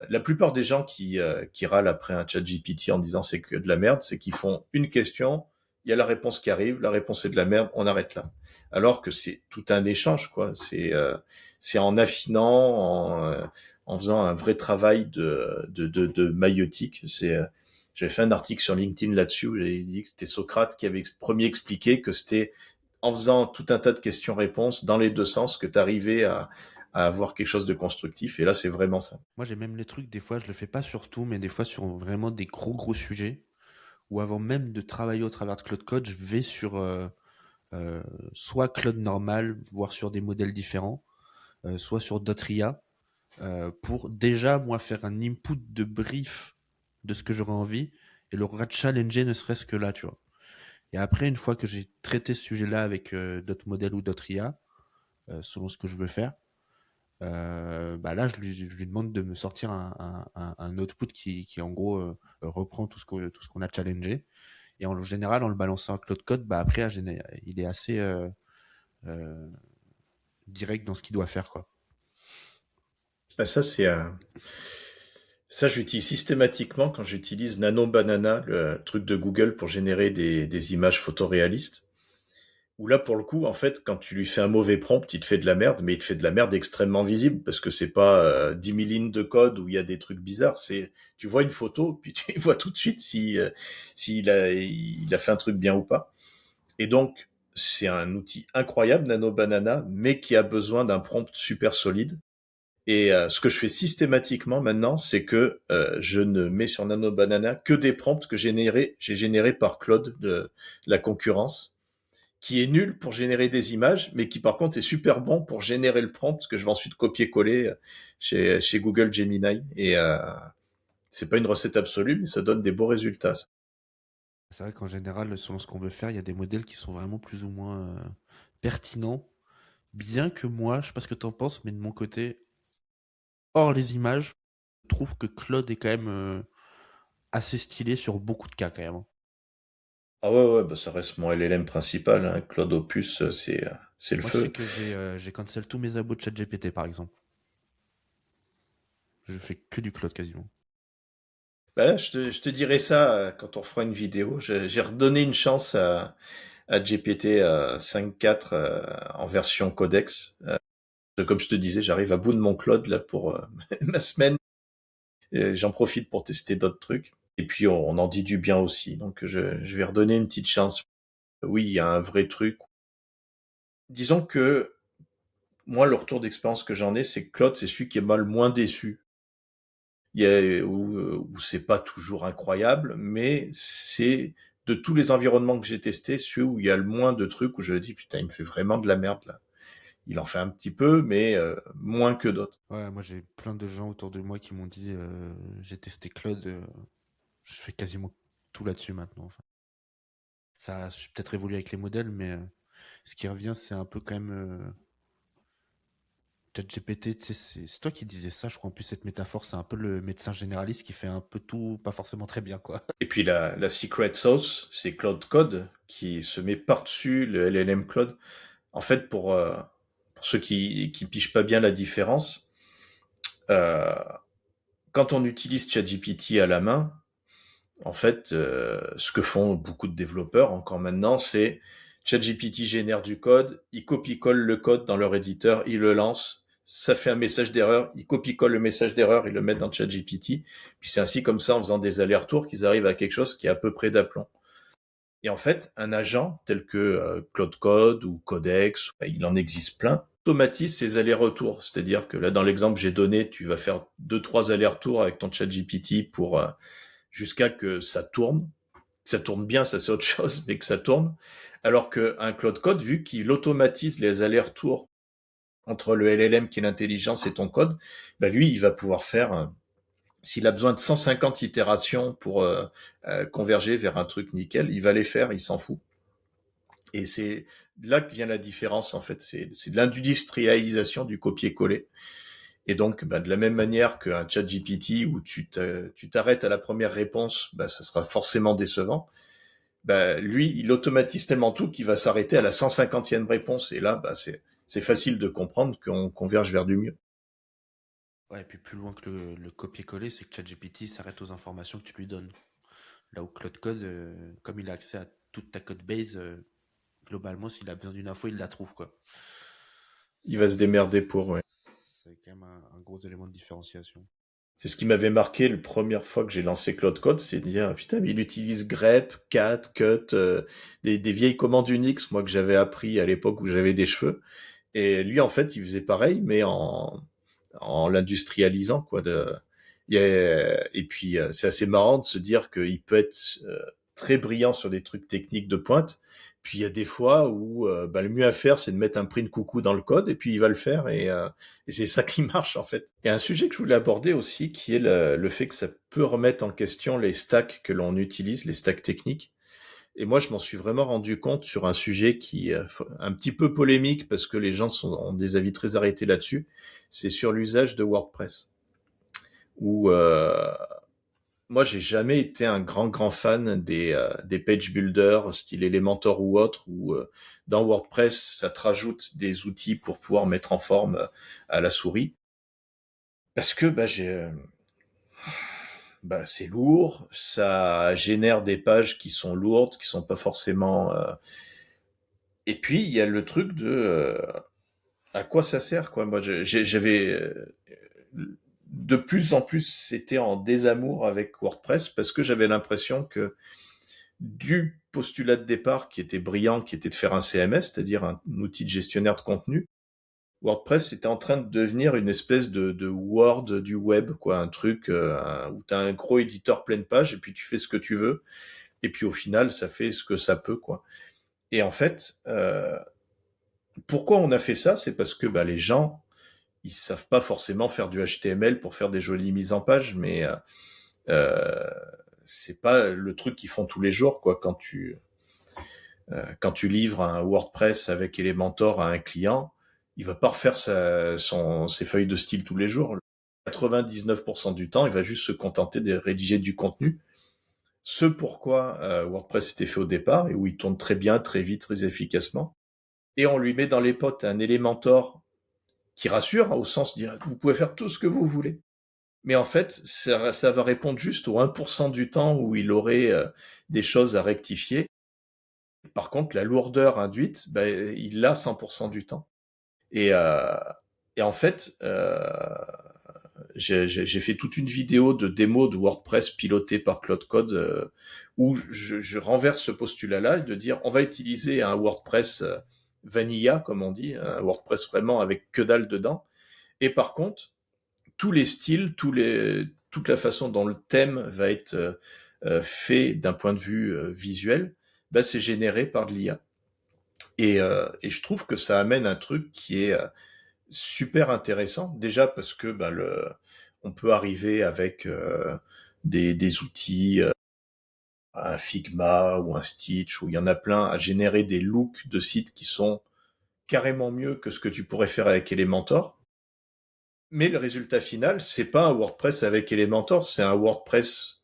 [SPEAKER 2] la plupart des gens qui râlent après un chat GPT en disant c'est que de la merde, c'est qu'ils font une question, il y a la réponse qui arrive, la réponse est de la merde, on arrête là. Alors que c'est tout un échange, quoi. C'est en affinant, en faisant un vrai travail de maïeutique. J'avais fait un article sur LinkedIn là-dessus où j'avais dit que c'était Socrate qui avait premier expliqué que c'était en faisant tout un tas de questions-réponses dans les deux sens que tu arrivais à avoir quelque chose de constructif. Et là, c'est vraiment ça.
[SPEAKER 1] Moi, j'ai même les trucs, des fois, je le fais pas sur tout, mais des fois sur vraiment des gros sujets, où avant même de travailler au travers de Claude Code, je vais sur soit Claude normal, voire sur des modèles différents, soit sur d'autres IA, pour déjà, moi, faire un input de brief de ce que j'aurais envie, et le challenger ne serait-ce que là, tu vois. Et après, une fois que j'ai traité ce sujet-là avec d'autres modèles ou d'autres IA, selon ce que je veux faire, bah là, je lui demande de me sortir un output qui en gros, reprend tout ce qu'on a challengé. Et en général, en le balançant à Claude Code, bah après, il est assez euh, direct dans ce qu'il doit faire, quoi.
[SPEAKER 2] Ben ça, ça, j'utilise systématiquement quand j'utilise Nano Banana, le truc de Google pour générer des images photoréalistes. Où là, pour le coup, en fait, quand tu lui fais un mauvais prompt, il te fait de la merde, mais il te fait de la merde extrêmement visible parce que c'est pas 10 000 lignes de code où il y a des trucs bizarres. Tu vois une photo, puis tu vois tout de suite s'il a fait un truc bien ou pas. Et donc, c'est un outil incroyable, Nano Banana, mais qui a besoin d'un prompt super solide. Et ce que je fais systématiquement maintenant, c'est que je ne mets sur Nano Banana que des prompts que j'ai générés par Claude de la concurrence, qui est nul pour générer des images, mais qui par contre est super bon pour générer le prompt que je vais ensuite copier-coller chez Google Gemini. Et c'est pas une recette absolue, mais ça donne des beaux résultats.
[SPEAKER 1] C'est vrai qu'en général, selon ce qu'on veut faire, il y a des modèles qui sont vraiment plus ou moins pertinents. Bien que moi, je sais pas ce que tu en penses, mais de mon côté, hors les images, je trouve que Claude est quand même assez stylé sur beaucoup de cas, quand même, hein.
[SPEAKER 2] Ah ouais, ouais, bah ça reste mon LLM principal, hein. Claude Opus, c'est le
[SPEAKER 1] Moi, je sais
[SPEAKER 2] feu.
[SPEAKER 1] que j'ai cancel tous mes abos de ChatGPT, par exemple. Je fais que du Claude quasiment.
[SPEAKER 2] Bah là, je te dirai ça quand on fera une vidéo. J'ai redonné une chance à GPT 5.4 en version codex. Comme je te disais, j'arrive à bout de mon Claude là pour ma semaine. J'en profite pour tester d'autres trucs. Et puis on en dit du bien aussi. Donc je vais redonner une petite chance. Oui, il y a un vrai truc. Disons que moi, le retour d'expérience que j'en ai, c'est que Claude, c'est celui qui m'a le moins déçu. Où c'est pas toujours incroyable, mais c'est de tous les environnements que j'ai testés, celui où il y a le moins de trucs où je me dis putain, il me fait vraiment de la merde là. Il en fait un petit peu, mais moins que d'autres.
[SPEAKER 1] Ouais, moi j'ai plein de gens autour de moi qui m'ont dit j'ai testé Claude, je fais quasiment tout là-dessus maintenant. Enfin, ça a peut-être évolué avec les modèles, mais ce qui revient, c'est un peu quand même ChatGPT, tu sais, c'est toi qui disais ça, je crois en plus cette métaphore, c'est un peu le médecin généraliste qui fait un peu tout, pas forcément très bien, quoi.
[SPEAKER 2] Et puis la secret sauce, c'est Claude Code qui se met par-dessus le LLM Claude. En fait, pour ceux qui pigent pas bien la différence, euh, quand on utilise ChatGPT à la main, en fait, ce que font beaucoup de développeurs encore maintenant, c'est ChatGPT génère du code, ils copie-collent le code dans leur éditeur, ils le lancent, ça fait un message d'erreur, ils copie-collent le message d'erreur, ils le mettent dans ChatGPT, puis c'est ainsi comme ça, en faisant des allers-retours, qu'ils arrivent à quelque chose qui est à peu près d'aplomb. Et en fait, un agent tel que Claude Code ou Codex, il en existe plein, automatise ces allers-retours. C'est-à-dire que là, dans l'exemple que j'ai donné, tu vas faire 2-3 allers-retours avec ton ChatGPT pour jusqu'à que ça tourne. Que ça tourne bien, ça c'est autre chose, mais que ça tourne. Alors qu'un Claude Code, vu qu'il automatise les allers-retours entre le LLM qui est l'intelligence et ton code, bah lui, il va pouvoir faire s'il a besoin de 150 itérations pour converger vers un truc nickel, il va les faire, il s'en fout. Et c'est là que vient la différence, en fait. C'est de l'industrialisation du copier-coller. Et donc, bah, de la même manière qu'un chat GPT où tu t'arrêtes à la première réponse, bah, ça sera forcément décevant. Bah, lui, il automatise tellement tout qu'il va s'arrêter à la 150e réponse. Et là, bah, c'est facile de comprendre qu'on converge vers du mieux.
[SPEAKER 1] Ouais, et puis plus loin que le copier-coller, c'est que ChatGPT s'arrête aux informations que tu lui donnes. Là où Claude Code, comme il a accès à toute ta code base, globalement, s'il a besoin d'une info, il la trouve, quoi.
[SPEAKER 2] Il va se démerder pour, ouais.
[SPEAKER 1] C'est quand même un gros élément de différenciation.
[SPEAKER 2] C'est ce qui m'avait marqué la première fois que j'ai lancé Cloud Code, c'est de dire, putain, mais il utilise grep, cat, cut, des vieilles commandes Unix, moi, que j'avais appris à l'époque où j'avais des cheveux. Et lui, en fait, il faisait pareil, mais en l'industrialisant, quoi. Et puis, c'est assez marrant de se dire qu'il peut être très brillant sur des trucs techniques de pointe. Puis, il y a des fois où bah, le mieux à faire, c'est de mettre un print coucou dans le code, et puis il va le faire, et c'est ça qui marche, en fait. Il y a un sujet que je voulais aborder aussi, qui est le fait que ça peut remettre en question les stacks que l'on utilise, les stacks techniques. Et moi, je m'en suis vraiment rendu compte sur un sujet qui est un petit peu polémique parce que les gens ont des avis très arrêtés là-dessus. C'est sur l'usage de WordPress. Où moi, j'ai jamais été un grand fan des page builders, style Elementor ou autre, où dans WordPress, ça te rajoute des outils pour pouvoir mettre en forme à la souris. Parce que bah, c'est lourd, ça génère des pages qui sont lourdes, qui sont pas forcément et puis, il y a le truc de à quoi ça sert, quoi. Moi, j'avais de plus en plus été en désamour avec WordPress parce que j'avais l'impression que du postulat de départ qui était brillant, qui était de faire un CMS, c'est-à-dire un outil de gestionnaire de contenu, WordPress était en train de devenir une espèce de Word du web, quoi, un truc où tu as un gros éditeur pleine page et puis tu fais ce que tu veux et puis au final, ça fait ce que ça peut, quoi. Et en fait, pourquoi on a fait ça? C'est parce que bah, les gens, ils savent pas forcément faire du HTML pour faire des jolies mises en page, mais euh, c'est pas le truc qu'ils font tous les jours, quoi. Quand tu livres un WordPress avec Elementor à un client, il va pas refaire ses feuilles de style tous les jours. 99% du temps, il va juste se contenter de rédiger du contenu. Ce pourquoi WordPress était fait au départ et où il tourne très bien, très vite, très efficacement. Et on lui met dans les potes un Elementor qui rassure, au sens de dire vous pouvez faire tout ce que vous voulez. Mais en fait, ça va répondre juste au 1% du temps où il aurait des choses à rectifier. Par contre, la lourdeur induite, ben, il l'a 100% du temps. Et, euh, et en fait, j'ai fait toute une vidéo de démo de WordPress pilotée par Claude Code où je renverse ce postulat-là et de dire on va utiliser un WordPress vanilla, comme on dit, un WordPress vraiment avec que dalle dedans. Et par contre, tous les styles, toute la façon dont le thème va être fait d'un point de vue visuel, bah, c'est généré par de l'IA. Et je trouve que ça amène un truc qui est super intéressant. Déjà parce que bah, on peut arriver avec des outils, un Figma ou un Stitch, où il y en a plein, à générer des looks de sites qui sont carrément mieux que ce que tu pourrais faire avec Elementor. Mais le résultat final, c'est pas un WordPress avec Elementor, c'est un WordPress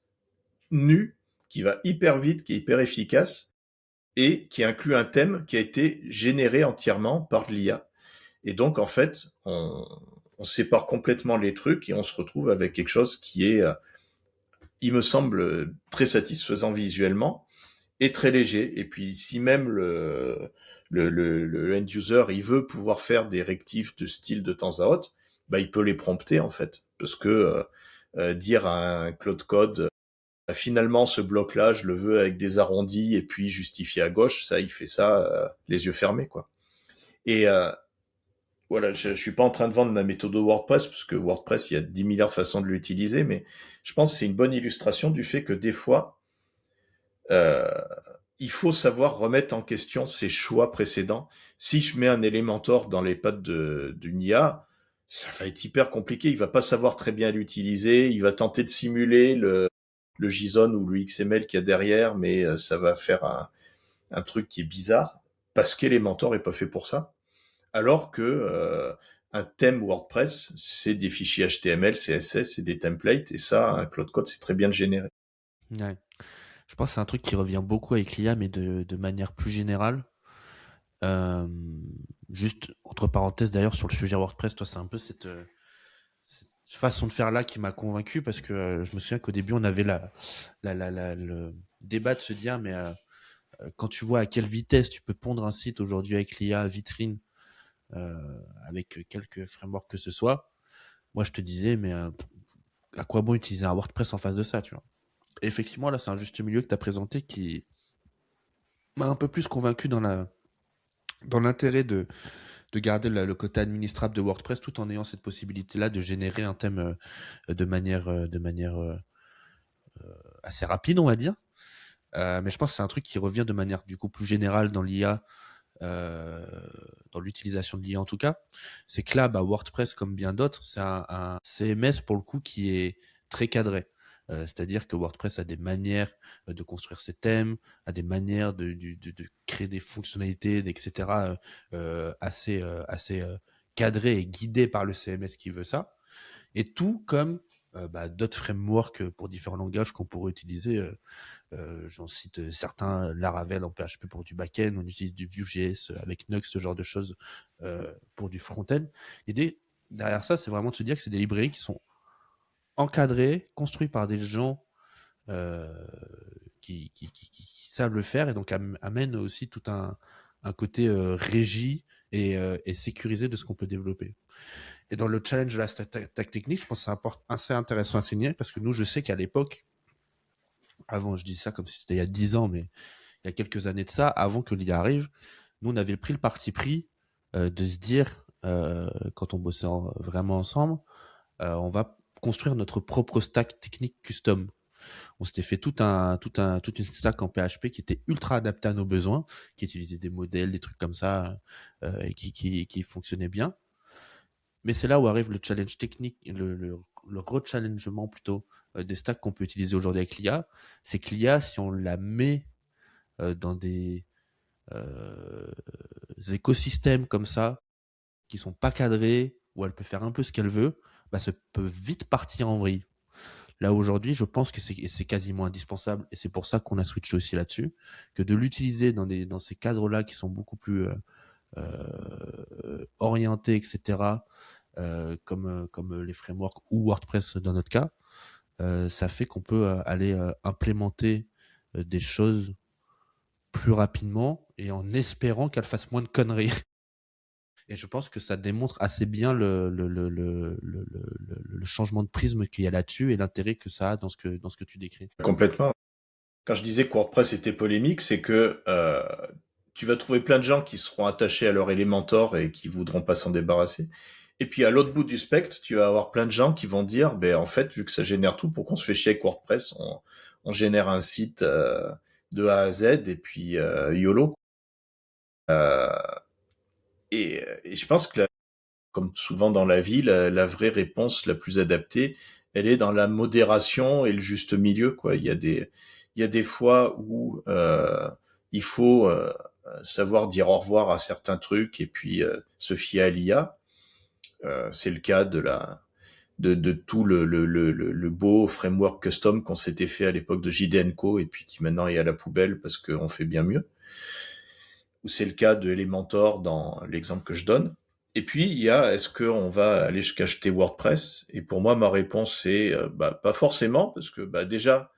[SPEAKER 2] nu, qui va hyper vite, qui est hyper efficace, et qui inclut un thème qui a été généré entièrement par de l'IA. Et donc, en fait, on sépare complètement les trucs et on se retrouve avec quelque chose qui est, il me semble, très satisfaisant visuellement et très léger. Et puis, si même le end user, il veut pouvoir faire des rectifs de style de temps à autre, bah, il peut les prompter, en fait. Parce que dire à un Claude Code, finalement, ce bloc-là, je le veux avec des arrondis et puis justifié à gauche, ça, il fait ça les yeux fermés, quoi. Et voilà, je suis pas en train de vendre ma méthode WordPress, parce que WordPress, il y a 10 milliards de façons de l'utiliser, mais je pense que c'est une bonne illustration du fait que des fois, euh, il faut savoir remettre en question ses choix précédents. Si je mets un Elementor dans les pattes d'une IA, ça va être hyper compliqué. Il va pas savoir très bien l'utiliser. Il va tenter de simuler le JSON ou le XML qu'il y a derrière, mais ça va faire un truc qui est bizarre parce qu'Elementor est pas fait pour ça. Alors que un thème WordPress, c'est des fichiers HTML, CSS, c'est des templates, et ça, un Cloud Code, c'est très bien de générer.
[SPEAKER 1] Ouais. Je pense que c'est un truc qui revient beaucoup avec l'IA, mais de manière plus générale. Euh, Juste entre parenthèses d'ailleurs sur le sujet WordPress, toi c'est un peu cette façon de faire là qui m'a convaincu parce que je me souviens qu'au début on avait le débat de se dire mais quand tu vois à quelle vitesse tu peux pondre un site aujourd'hui avec l'IA vitrine avec quelques frameworks que ce soit, moi je te disais mais à quoi bon utiliser un WordPress en face de ça, tu vois. Et effectivement là c'est un juste milieu que tu as présenté qui m'a un peu plus convaincu dans l'intérêt de garder le côté administrable de WordPress tout en ayant cette possibilité-là de générer un thème de manière assez rapide, on va dire. Mais je pense que c'est un truc qui revient de manière du coup plus générale dans l'IA, euh, dans l'utilisation de l'IA en tout cas. C'est que là, bah, WordPress, comme bien d'autres, c'est un CMS pour le coup qui est très cadré. C'est-à-dire que WordPress a des manières de construire ses thèmes, a des manières de créer des fonctionnalités, etc., assez cadrées et guidées par le CMS qui veut ça. Et tout comme bah, d'autres frameworks pour différents langages qu'on pourrait utiliser. J'en cite certains, Laravel en PHP pour du back-end, on utilise du Vue.js avec Nux, ce genre de choses pour du front-end. L'idée derrière ça, c'est vraiment de se dire que c'est des librairies qui sont encadrées, construites par des gens euh, qui savent le faire et donc amènent aussi tout un côté régie et sécurisé de ce qu'on peut développer. Et dans le challenge de la stack technique, je pense que c'est assez intéressant à signer parce que nous, je sais qu'à l'époque, avant, je dis ça comme si c'était il y a 10 ans, mais il y a quelques années de ça, avant que l'IA arrive, nous, on avait pris le parti pris de se dire, quand on bossait vraiment ensemble, on va construire notre propre stack technique custom. On s'était fait toute une stack en PHP qui était ultra adaptée à nos besoins, qui utilisait des modèles, des trucs comme ça, et qui fonctionnait bien. Mais c'est là où arrive le challenge technique, le re-challengement plutôt des stacks qu'on peut utiliser aujourd'hui avec l'IA. C'est que l'IA, si on la met dans des écosystèmes comme ça, qui sont pas cadrés, où elle peut faire un peu ce qu'elle veut, bah, ça peut vite partir en vrille. Là aujourd'hui, je pense que c'est quasiment indispensable, et c'est pour ça qu'on a switché aussi là-dessus, que de l'utiliser dans ces cadres-là qui sont beaucoup plus orientés, etc., comme les frameworks ou WordPress dans notre cas, ça fait qu'on peut aller implémenter des choses plus rapidement et en espérant qu'elle fasse moins de conneries. Et je pense que ça démontre assez bien le changement de prisme qu'il y a là-dessus et l'intérêt que ça a dans ce que tu décris.
[SPEAKER 2] Complètement. Quand je disais que WordPress était polémique, c'est que tu vas trouver plein de gens qui seront attachés à leur Elementor et qui voudront pas s'en débarrasser. Et puis à l'autre bout du spectre, tu vas avoir plein de gens qui vont dire, ben en fait, vu que ça génère tout, pourquoi on se fait chier avec WordPress, on génère un site de A à Z et puis YOLO. Euh, et je pense que comme souvent dans la vie, la vraie réponse la plus adaptée, elle est dans la modération et le juste milieu, quoi. Il y a des fois où il faut savoir dire au revoir à certains trucs et puis se fier à l'IA. C'est le cas de tout le beau framework custom qu'on s'était fait à l'époque de JDNco et puis qui maintenant est à la poubelle parce qu'on fait bien mieux. Ou c'est le cas de Elementor dans l'exemple que je donne. Et puis il y a est-ce qu'on va aller jusqu'à acheter WordPress? Et pour moi ma réponse est pas forcément parce que déjà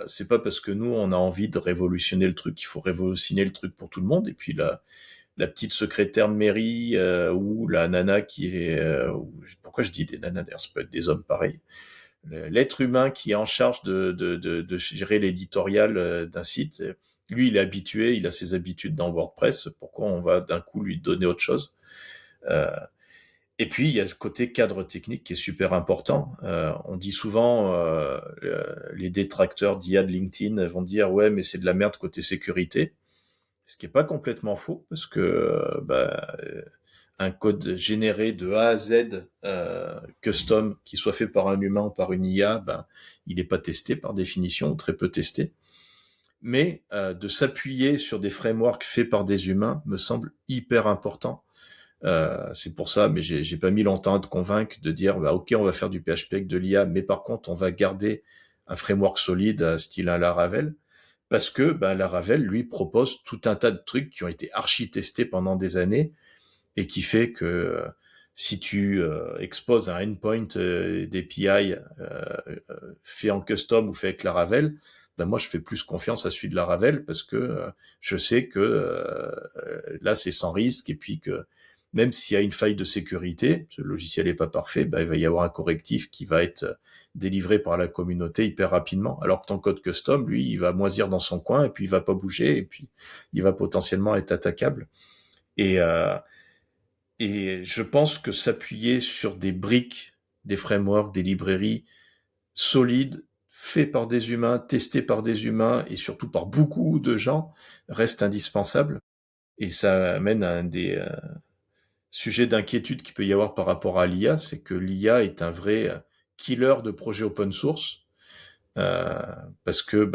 [SPEAKER 2] c'est pas parce que nous on a envie de révolutionner le truc qu'il faut révolutionner le truc pour tout le monde. Et puis la petite secrétaire de mairie ou la nana qui est pourquoi je dis des nanas d'ailleurs, ça peut être des hommes pareils, l'être humain qui est en charge de gérer l'éditorial d'un site, lui il est habitué, il a ses habitudes dans WordPress, pourquoi on va d'un coup lui donner autre chose? euh, et puis il y a ce côté cadre technique qui est super important. On dit souvent les détracteurs d'IA de LinkedIn vont dire ouais mais c'est de la merde côté sécurité, ce qui est pas complètement faux parce que un code généré de A à Z custom qui soit fait par un humain ou par une IA, il n'est pas testé par définition, très peu testé. Mais de s'appuyer sur des frameworks faits par des humains me semble hyper important. C'est pour ça, mais j'ai pas mis longtemps à te convaincre de dire ok on va faire du PHP avec de l'IA, mais par contre on va garder un framework solide style un Laravel parce que Laravel lui propose tout un tas de trucs qui ont été archi testés pendant des années et qui fait que si tu exposes un endpoint d'API fait en custom ou fait avec Laravel, moi je fais plus confiance à celui de Laravel parce que je sais que là c'est sans risque et puis que même s'il y a une faille de sécurité, le logiciel n'est pas parfait, il va y avoir un correctif qui va être délivré par la communauté hyper rapidement. Alors que ton code custom, lui, il va moisir dans son coin et puis il va pas bouger et puis il va potentiellement être attaquable. Et, euh, et je pense que s'appuyer sur des briques, des frameworks, des librairies solides, faits par des humains, testés par des humains et surtout par beaucoup de gens, reste indispensable. Et ça amène à un des sujets d'inquiétude qu'il peut y avoir par rapport à l'IA, c'est que l'IA est un vrai killer de projets open source. Euh, Parce que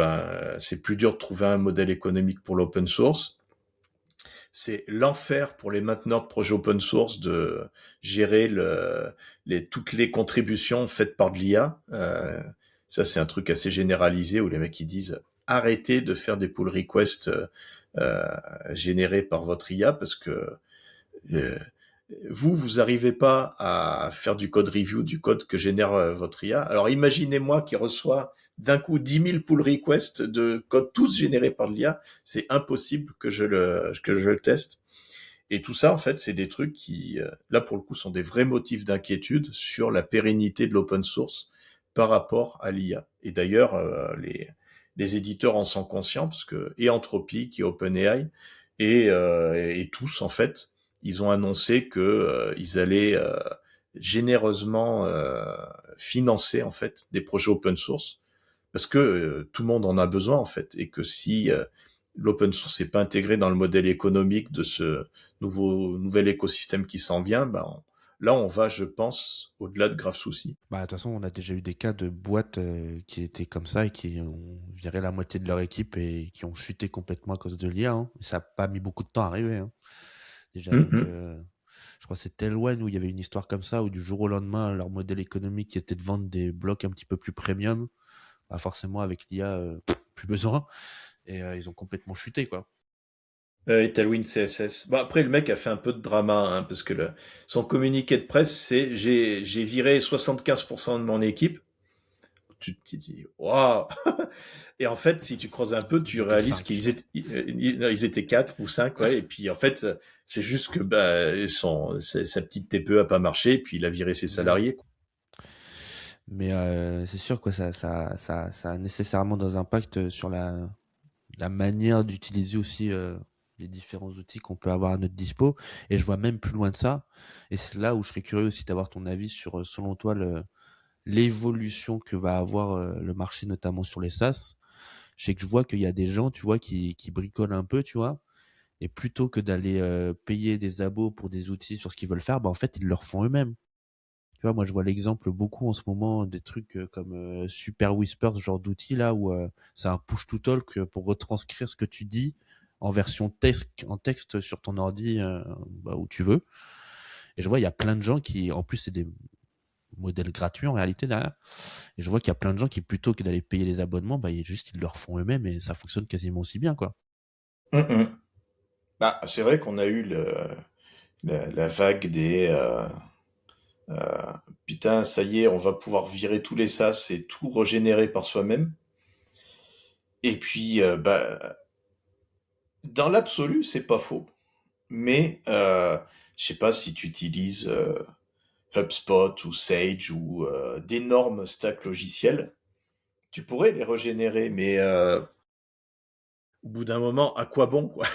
[SPEAKER 2] c'est plus dur de trouver un modèle économique pour l'open source. C'est l'enfer pour les mainteneurs de projets open source de gérer toutes les contributions faites par de l'IA. Ça, c'est un truc assez généralisé où les mecs ils disent arrêtez de faire des pull requests générés par votre IA parce que euh, vous arrivez pas à faire du code review du code que génère votre IA. Alors imaginez-moi qui reçoit d'un coup 10 000 pull requests de code tous générés par l'IA, c'est impossible que que je le teste. Et tout ça, en fait, c'est des trucs qui, là pour le coup, sont des vrais motifs d'inquiétude sur la pérennité de l'open source par rapport à l'IA. Et d'ailleurs, les éditeurs en sont conscients parce que et Anthropic et OpenAI et tous en fait, ils ont annoncé que ils allaient généreusement financer en fait des projets open source parce que tout le monde en a besoin en fait et que si l'open source n'est pas intégré dans le modèle économique de ce nouvel écosystème qui s'en vient, là on va, je pense, au-delà de graves soucis.
[SPEAKER 1] Bah, de toute façon, on a déjà eu des cas de boîtes qui étaient comme ça et qui ont viré la moitié de leur équipe et qui ont chuté complètement à cause de l'IA, hein. Ça n'a pas mis beaucoup de temps à arriver, hein, déjà. Donc,
[SPEAKER 2] Mm-hmm.
[SPEAKER 1] je crois que c'est Tailwind où il y avait une histoire comme ça, où du jour au lendemain, leur modèle économique qui était de vendre des blocs un petit peu plus premium, bah forcément avec l'IA, plus besoin. Et ils ont complètement chuté, quoi.
[SPEAKER 2] Et Tailwind CSS. Bon, après, le mec a fait un peu de drama, hein, parce que son communiqué de presse, c'est j'ai viré 75% de mon équipe. Tu te dis, waouh! Et en fait, si tu creuses un peu, tu
[SPEAKER 1] Ils étaient
[SPEAKER 2] réalises
[SPEAKER 1] 5.
[SPEAKER 2] qu'ils étaient 4 ou 5, ouais. Et puis, en fait, c'est juste que sa petite TPE a pas marché, et puis il a viré ses salariés, quoi.
[SPEAKER 1] Mais c'est sûr que ça a nécessairement des impacts sur la manière d'utiliser aussi les différents outils qu'on peut avoir à notre dispo. Et je vois même plus loin de ça. Et c'est là où je serais curieux aussi d'avoir ton avis sur, selon toi, l'évolution que va avoir le marché, notamment sur les SaaS. Je sais que je vois qu'il y a des gens, tu vois, qui bricolent un peu, tu vois. Et plutôt que d'aller payer des abos pour des outils sur ce qu'ils veulent faire, bah, en fait, ils le refont eux-mêmes. Tu vois, moi, je vois l'exemple beaucoup en ce moment des trucs comme Super Whisper, ce genre d'outils là où c'est un push-to-talk pour retranscrire ce que tu dis en version texte sur ton ordi bah, où tu veux. Et je vois, il y a plein de gens qui, en plus, c'est des modèles gratuits en réalité derrière. Et je vois qu'il y a plein de gens qui, plutôt que d'aller payer les abonnements, bah, ils le refont eux-mêmes et ça fonctionne quasiment aussi bien, quoi.
[SPEAKER 2] Mhm. Bah, c'est vrai qu'on a eu la vague des euh, putain, ça y est, on va pouvoir virer tous les sas et tout régénérer par soi-même. Et puis, bah, dans l'absolu, c'est pas faux. Mais je sais pas si tu utilises HubSpot ou Sage ou d'énormes stacks logiciels, tu pourrais les régénérer, mais au bout d'un moment, à quoi bon, quoi.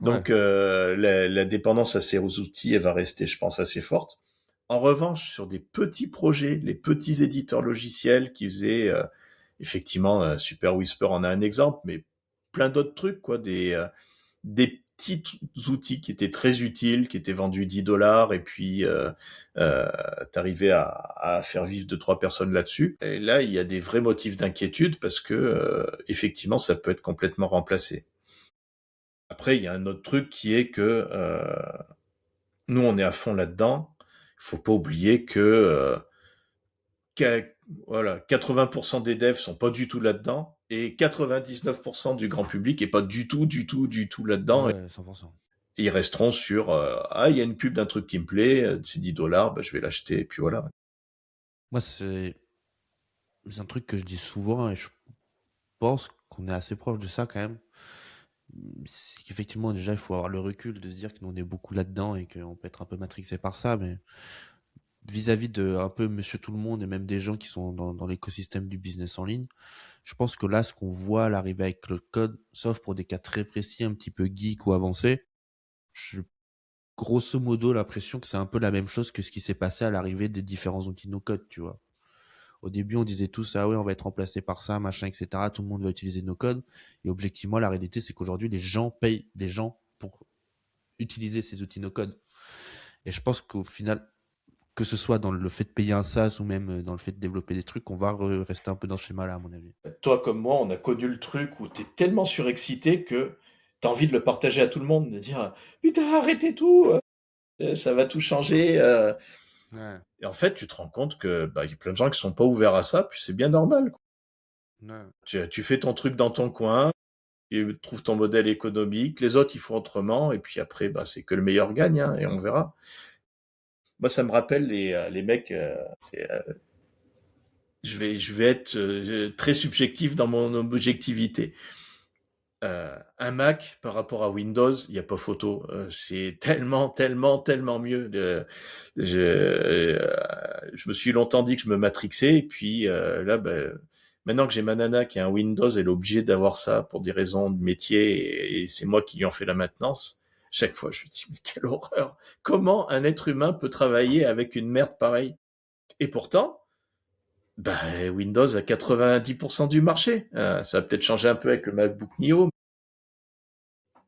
[SPEAKER 1] Ouais.
[SPEAKER 2] Donc la dépendance à ces outils, elle va rester, je pense, assez forte. En revanche, sur des petits projets, les petits éditeurs logiciels qui faisaient effectivement Super Whisper en a un exemple, mais plein d'autres trucs, quoi, des petits outils qui étaient très utiles, qui étaient vendus 10 dollars, et puis t'arrivais à faire vivre deux, trois personnes là-dessus. Et là, il y a des vrais motifs d'inquiétude parce que effectivement, ça peut être complètement remplacé. Après, il y a un autre truc qui est que nous, on est à fond là-dedans. Il faut pas oublier que voilà, 80% des devs sont pas du tout là-dedans et 99% du grand public est pas du tout, du tout, du tout là-dedans.
[SPEAKER 1] Ouais, 100%.
[SPEAKER 2] Ils resteront sur ah, il y a une pub d'un truc qui me plaît, c'est 10 dollars, bah, je vais l'acheter et puis voilà.
[SPEAKER 1] Moi, c'est un truc que je dis souvent et je pense qu'on est assez proche de ça quand même. C'est qu'effectivement, déjà, il faut avoir le recul de se dire que nous, on est beaucoup là-dedans et qu'on peut être un peu matrixé par ça, mais vis-à-vis de un peu monsieur tout le monde et même des gens qui sont dans l'écosystème du business en ligne, je pense que là, ce qu'on voit à l'arrivée avec le code, sauf pour des cas très précis, un petit peu geek ou avancé, j'ai grosso modo l'impression que c'est un peu la même chose que ce qui s'est passé à l'arrivée des différents outils no code, tu vois. Au début, on disait tous, ah ouais, on va être remplacé par ça, machin, etc. Tout le monde va utiliser nos codes. Et objectivement, la réalité, c'est qu'aujourd'hui, les gens payent des gens pour utiliser ces outils no code. Et je pense qu'au final, que ce soit dans le fait de payer un SaaS ou même dans le fait de développer des trucs, on va rester un peu dans ce schéma-là, à mon avis.
[SPEAKER 2] Toi comme moi, on a connu le truc où t'es tellement surexcité que t'as envie de le partager à tout le monde, de dire putain arrêtez tout, ça va tout changer.
[SPEAKER 1] Ouais,
[SPEAKER 2] Et en fait, tu te rends compte que bah, y a plein de gens qui sont pas ouverts à ça, puis c'est bien normal, quoi.
[SPEAKER 1] ouais.
[SPEAKER 2] Tu fais ton truc dans ton coin, tu trouves ton modèle économique, les autres ils font autrement, et puis après, bah, c'est que le meilleur gagne, hein, et on verra. Moi, ça me rappelle les mecs. Je vais être très subjectif dans mon objectivité. Un Mac par rapport à Windows, il n'y a pas photo. C'est tellement, tellement, tellement mieux. Je me suis longtemps dit que je me matrixais, et puis là, ben, maintenant que j'ai ma nana qui a un Windows, elle est obligée d'avoir ça pour des raisons de métier, et c'est moi qui lui en fais la maintenance. Chaque fois, je me dis, mais quelle horreur! Comment un être humain peut travailler avec une merde pareille? Et pourtant, bah, Windows a 90% du marché. Ça va peut-être changer un peu avec le MacBook Neo.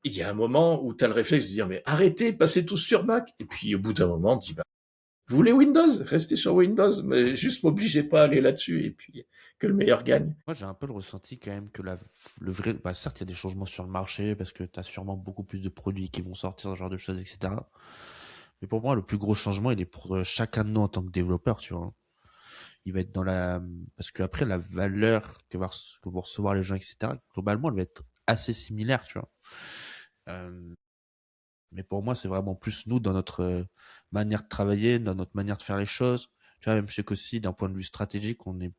[SPEAKER 2] Il y a un moment où tu as le réflexe de dire mais arrêtez, passez tous sur Mac. Et puis au bout d'un moment, on dit bah, vous voulez Windows, restez sur Windows, mais juste m'obligez pas à aller là-dessus et puis que le meilleur gagne.
[SPEAKER 1] Moi, j'ai un peu le ressenti quand même que le vrai, bah, certes, il y a des changements sur le marché parce que tu as sûrement beaucoup plus de produits qui vont sortir, ce genre de choses, etc. Mais pour moi, le plus gros changement, il est pour chacun de nous en tant que développeur, tu vois. Il va être dans la, parce que après, la valeur que vont recevoir les gens, etc., globalement, elle va être assez similaire, tu vois. Euh, mais pour moi, c'est vraiment plus nous dans notre manière de travailler, dans notre manière de faire les choses. Tu vois, même je sais qu'aussi, d'un point de vue stratégique, on est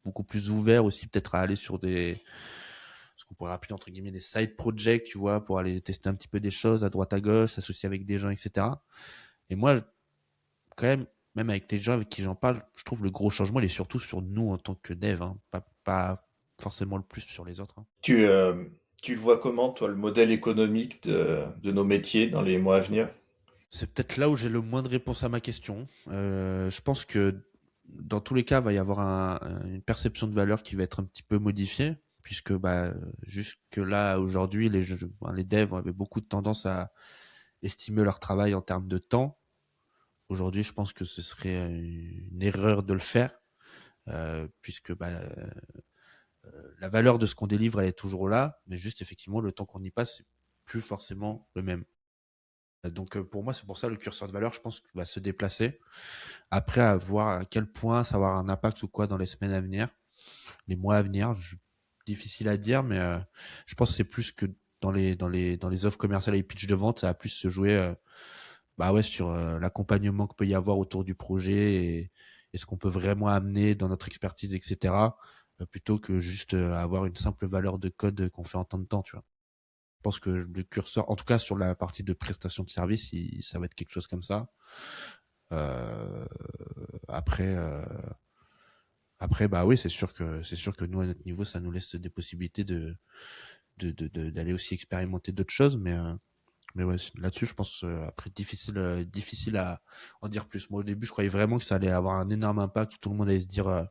[SPEAKER 1] beaucoup plus ouvert aussi peut-être à aller sur ce qu'on pourrait appeler entre guillemets des side projects, tu vois, pour aller tester un petit peu des choses à droite à gauche, s'associer avec des gens, etc. Et moi, quand même avec les gens avec qui j'en parle, je trouve le gros changement, il est surtout sur nous en tant que dev, hein, pas forcément le plus sur les autres, hein.
[SPEAKER 2] Tu, Tu le vois comment, toi, le modèle économique de nos métiers dans les mois à venir?
[SPEAKER 1] C'est peut-être là où j'ai le moins de réponses à ma question. Je pense que dans tous les cas, il va y avoir une perception de valeur qui va être un petit peu modifiée, puisque bah, jusque là, aujourd'hui, enfin, les devs avaient beaucoup de tendance à estimer leur travail en termes de temps. Aujourd'hui, je pense que ce serait une erreur de le faire, puisque bah, la valeur de ce qu'on délivre, elle est toujours là, mais juste effectivement, le temps qu'on y passe, c'est plus forcément le même. Donc pour moi, c'est pour ça le curseur de valeur, je pense qu'il va se déplacer. Après, à voir à quel point ça va avoir un impact ou quoi dans les semaines à venir, les mois à venir, difficile à dire, mais je pense que c'est plus que dans les offres commerciales et pitch de vente, ça va plus se jouer bah ouais, sur l'accompagnement qu'il peut y avoir autour du projet et ce qu'on peut vraiment amener dans notre expertise, etc. Plutôt que juste avoir une simple valeur de code qu'on fait en temps de temps, tu vois. Je pense que le curseur, en tout cas sur la partie de prestation de service, ça va être quelque chose comme ça. Euh, après, après, bah oui, c'est sûr que nous à notre niveau, ça nous laisse des possibilités d'aller aussi expérimenter d'autres choses, mais ouais, là-dessus, je pense après difficile à en dire plus. Moi, au début, je croyais vraiment que ça allait avoir un énorme impact, où tout le monde allait se dire,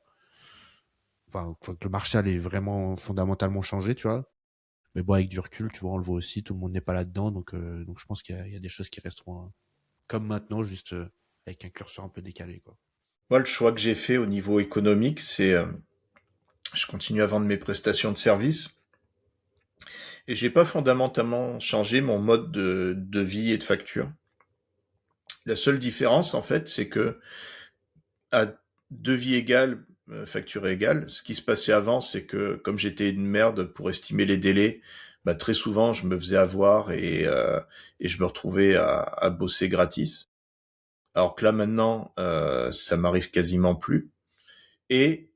[SPEAKER 1] enfin, que le marché allait vraiment fondamentalement changer, tu vois. Mais bon, avec du recul, tu vois, on le voit aussi, tout le monde n'est pas là-dedans, donc je pense qu'il y a des choses qui resteront comme maintenant, juste avec un curseur un peu décalé, quoi.
[SPEAKER 2] Moi, le choix que j'ai fait au niveau économique, c'est je continue à vendre mes prestations de service et j'ai pas fondamentalement changé mon mode de vie et de facture. La seule différence, en fait, c'est que à devis égal, facture égale, ce qui se passait avant, c'est que comme j'étais une merde pour estimer les délais, bah, très souvent, je me faisais avoir et je me retrouvais à bosser gratis. Alors que là, maintenant, ça m'arrive quasiment plus. Et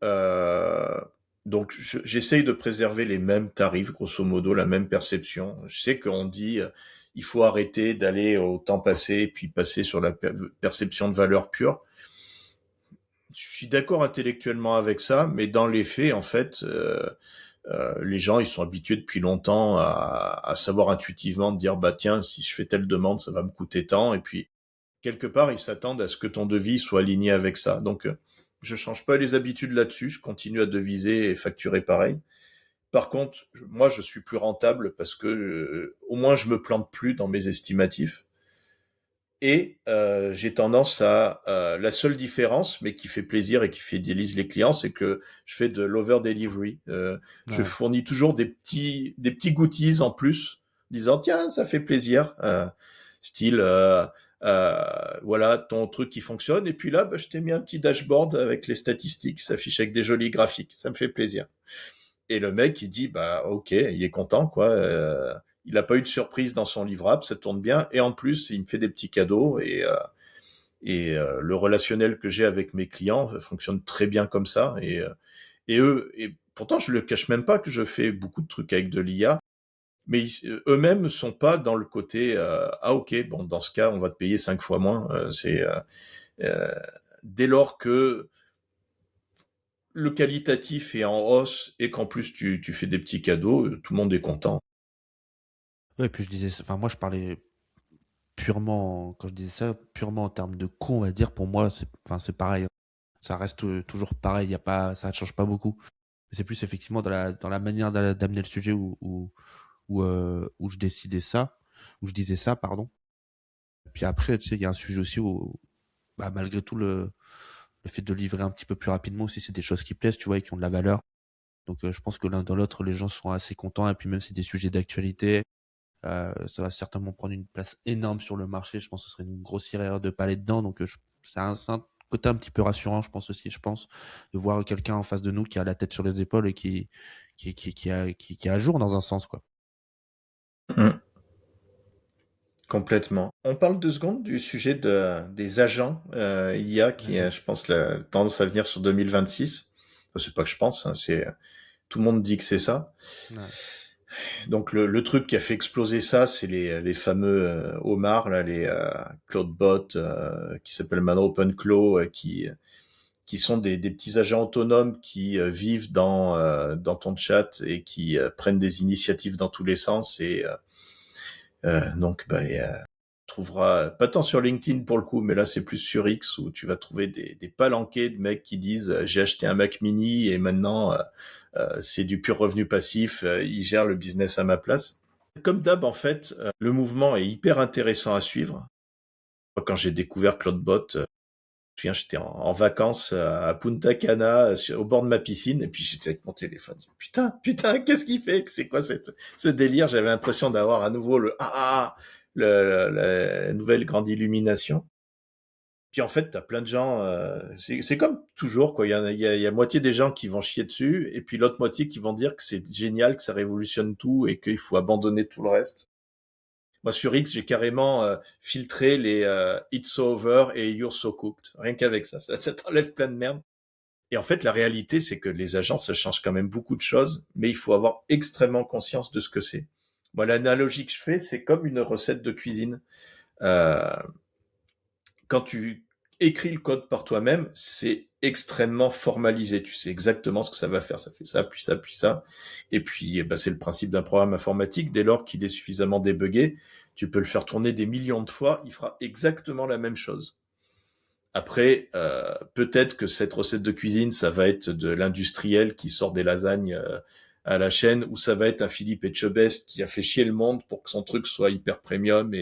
[SPEAKER 2] donc, j'essaye de préserver les mêmes tarifs, grosso modo, la même perception. Je sais qu'on dit il faut arrêter d'aller au temps passé et puis passer sur la perception de valeur pure. Je suis d'accord intellectuellement avec ça, mais dans les faits, en fait, les gens, ils sont habitués depuis longtemps à savoir intuitivement de dire, bah tiens, si je fais telle demande, ça va me coûter tant. Et puis, quelque part, ils s'attendent à ce que ton devis soit aligné avec ça. Donc, je change pas les habitudes là-dessus. Je continue à deviser et facturer pareil. Par contre, moi, je suis plus rentable parce que au moins, je me plante plus dans mes estimatifs. Et j'ai tendance à la seule différence, mais qui fait plaisir et qui fidélise les clients, c'est que je fais de l'over delivery. Je
[SPEAKER 1] Ouais.
[SPEAKER 2] fournis toujours des petits goodies en plus, disant tiens ça fait plaisir, style voilà ton truc qui fonctionne et puis là bah, je t'ai mis un petit dashboard avec les statistiques, ça s'affiche avec des jolis graphiques, ça me fait plaisir. Et le mec, il dit, bah, ok, il est content, quoi. Il n'a pas eu de surprise dans son livrable, ça tourne bien. Et en plus, il me fait des petits cadeaux. Et le relationnel que j'ai avec mes clients fonctionne très bien comme ça. Et eux, et pourtant, je le cache même pas que je fais beaucoup de trucs avec de l'IA. Mais eux-mêmes sont pas dans le côté ah ok bon dans ce cas on va te payer 5 fois moins. Euh, dès lors que le qualitatif est en hausse et qu'en plus tu fais des petits cadeaux, tout le monde est content.
[SPEAKER 1] Ouais, et puis je disais, enfin, moi, je parlais purement, quand je disais ça, purement en termes de coût, on va dire, pour moi, enfin, c'est pareil. Ça reste toujours pareil, ça ne change pas beaucoup. Mais c'est plus effectivement dans la manière d'amener le sujet où je décidais ça, où je disais ça, pardon. Puis après, tu sais, il y a un sujet aussi où, bah, malgré tout, le fait de livrer un petit peu plus rapidement aussi, c'est des choses qui plaisent, tu vois, et qui ont de la valeur. Donc, je pense que l'un dans l'autre, les gens sont assez contents. Et puis même, c'est des sujets d'actualité. Ça va certainement prendre une place énorme sur le marché. Je pense que ce serait une grossière erreur de pas aller dedans. Donc, c'est un côté un petit peu rassurant, je pense aussi. Je pense de voir quelqu'un en face de nous qui a la tête sur les épaules et qui est à jour dans un sens, quoi.
[SPEAKER 2] Mmh, complètement. On parle 2 secondes du sujet des agents IA qui a,
[SPEAKER 1] Vas-y.
[SPEAKER 2] je pense, la tendance à venir sur 2026. Enfin, c'est pas que je pense, hein, c'est tout le monde dit que c'est ça.
[SPEAKER 1] Ouais.
[SPEAKER 2] Donc le truc qui a fait exploser ça, c'est les fameux homards, là, les Cloudbot qui s'appellent maintenant OpenClaw, qui qui sont des petits agents autonomes qui vivent dans ton chat et qui prennent des initiatives dans tous les sens. Et donc, trouveras, pas tant sur LinkedIn pour le coup, mais là c'est plus sur X où tu vas trouver des palanquets de mecs qui disent j'ai acheté un Mac mini et maintenant c'est du pur revenu passif, ils gèrent le business à ma place. Comme d'hab, en fait, le mouvement est hyper intéressant à suivre. Quand j'ai découvert Cloudbot, je me souviens, j'étais en vacances à Punta Cana, au bord de ma piscine, et puis j'étais avec mon téléphone. Putain, qu'est-ce qu'il fait? C'est quoi ce délire? J'avais l'impression d'avoir à nouveau la nouvelle grande illumination. Puis en fait, t'as plein de gens, c'est comme toujours, quoi. Il y a moitié des gens qui vont chier dessus, et puis l'autre moitié qui vont dire que c'est génial, que ça révolutionne tout, et qu'il faut abandonner tout le reste. Moi, sur X, j'ai carrément filtré les It's so over et You're so cooked. Rien qu'avec ça t'enlève plein de merde. Et en fait, la réalité, c'est que les agences, ça change quand même beaucoup de choses, mais il faut avoir extrêmement conscience de ce que c'est. Moi, l'analogie que je fais, c'est comme une recette de cuisine. Euh, Quand tu écris le code par toi-même, c'est extrêmement formalisé. Tu sais exactement ce que ça va faire. Ça fait ça, puis ça, puis ça. Et puis, c'est le principe d'un programme informatique. Dès lors qu'il est suffisamment débugué, tu peux le faire tourner des millions de fois. Il fera exactement la même chose. Après, peut-être que cette recette de cuisine, ça va être de l'industriel qui sort des lasagnes à la chaîne, ou ça va être un Philippe Etchebest qui a fait chier le monde pour que son truc soit hyper premium.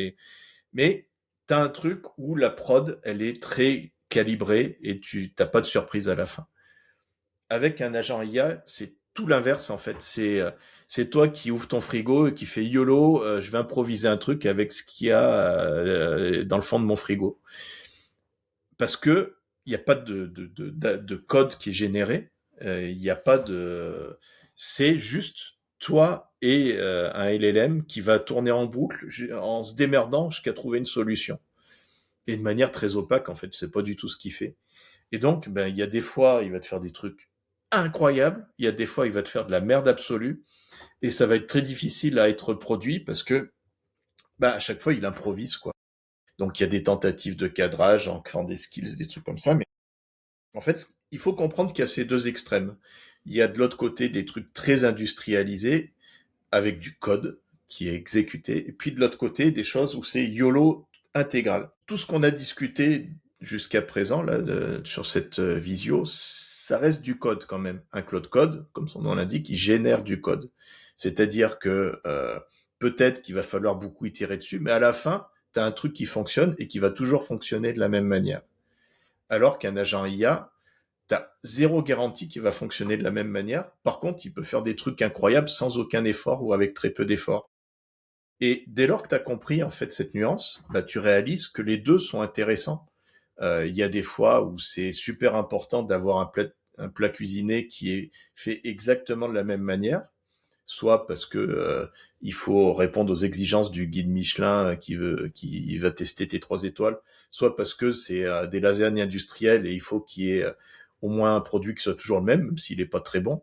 [SPEAKER 2] Mais t'as un truc où la prod, elle est très calibrée et tu t'as pas de surprise à la fin. Avec un agent IA, c'est tout l'inverse en fait. C'est toi qui ouvres ton frigo et qui fait YOLO, je vais improviser un truc avec ce qu'il y a dans le fond de mon frigo. Parce que il n'y a pas de code qui est généré, il n'y a pas de... C'est juste toi et un LLM qui va tourner en boucle en se démerdant jusqu'à trouver une solution. Et de manière très opaque, en fait, tu sais pas du tout ce qu'il fait. Et donc, il y a des fois, il va te faire des trucs incroyables, il y a des fois, il va te faire de la merde absolue, et ça va être très difficile à être produit parce que, à chaque fois, il improvise, quoi. Donc, il y a des tentatives de cadrage en créant des skills, des trucs comme ça, mais en fait, il faut comprendre qu'il y a ces deux extrêmes. Il y a de l'autre côté des trucs très industrialisés, avec du code qui est exécuté, et puis de l'autre côté, des choses où c'est YOLO intégral. Tout ce qu'on a discuté jusqu'à présent, là, sur cette visio, ça reste du code quand même. Un cloud code, comme son nom l'indique, il génère du code. C'est-à-dire que peut-être qu'il va falloir beaucoup itérer dessus, mais à la fin, tu as un truc qui fonctionne et qui va toujours fonctionner de la même manière. Alors qu'un agent IA, t'as zéro garantie qu'il va fonctionner de la même manière. Par contre, il peut faire des trucs incroyables sans aucun effort ou avec très peu d'effort. Et dès lors que tu as compris en fait cette nuance, tu réalises que les deux sont intéressants. Il y a des fois où c'est super important d'avoir un plat cuisiné qui est fait exactement de la même manière, soit parce que il faut répondre aux exigences du guide Michelin qui va tester tes 3 étoiles, soit parce que c'est des lasagnes industrielles et il faut qu'il y ait au moins un produit qui soit toujours le même s'il n'est pas très bon.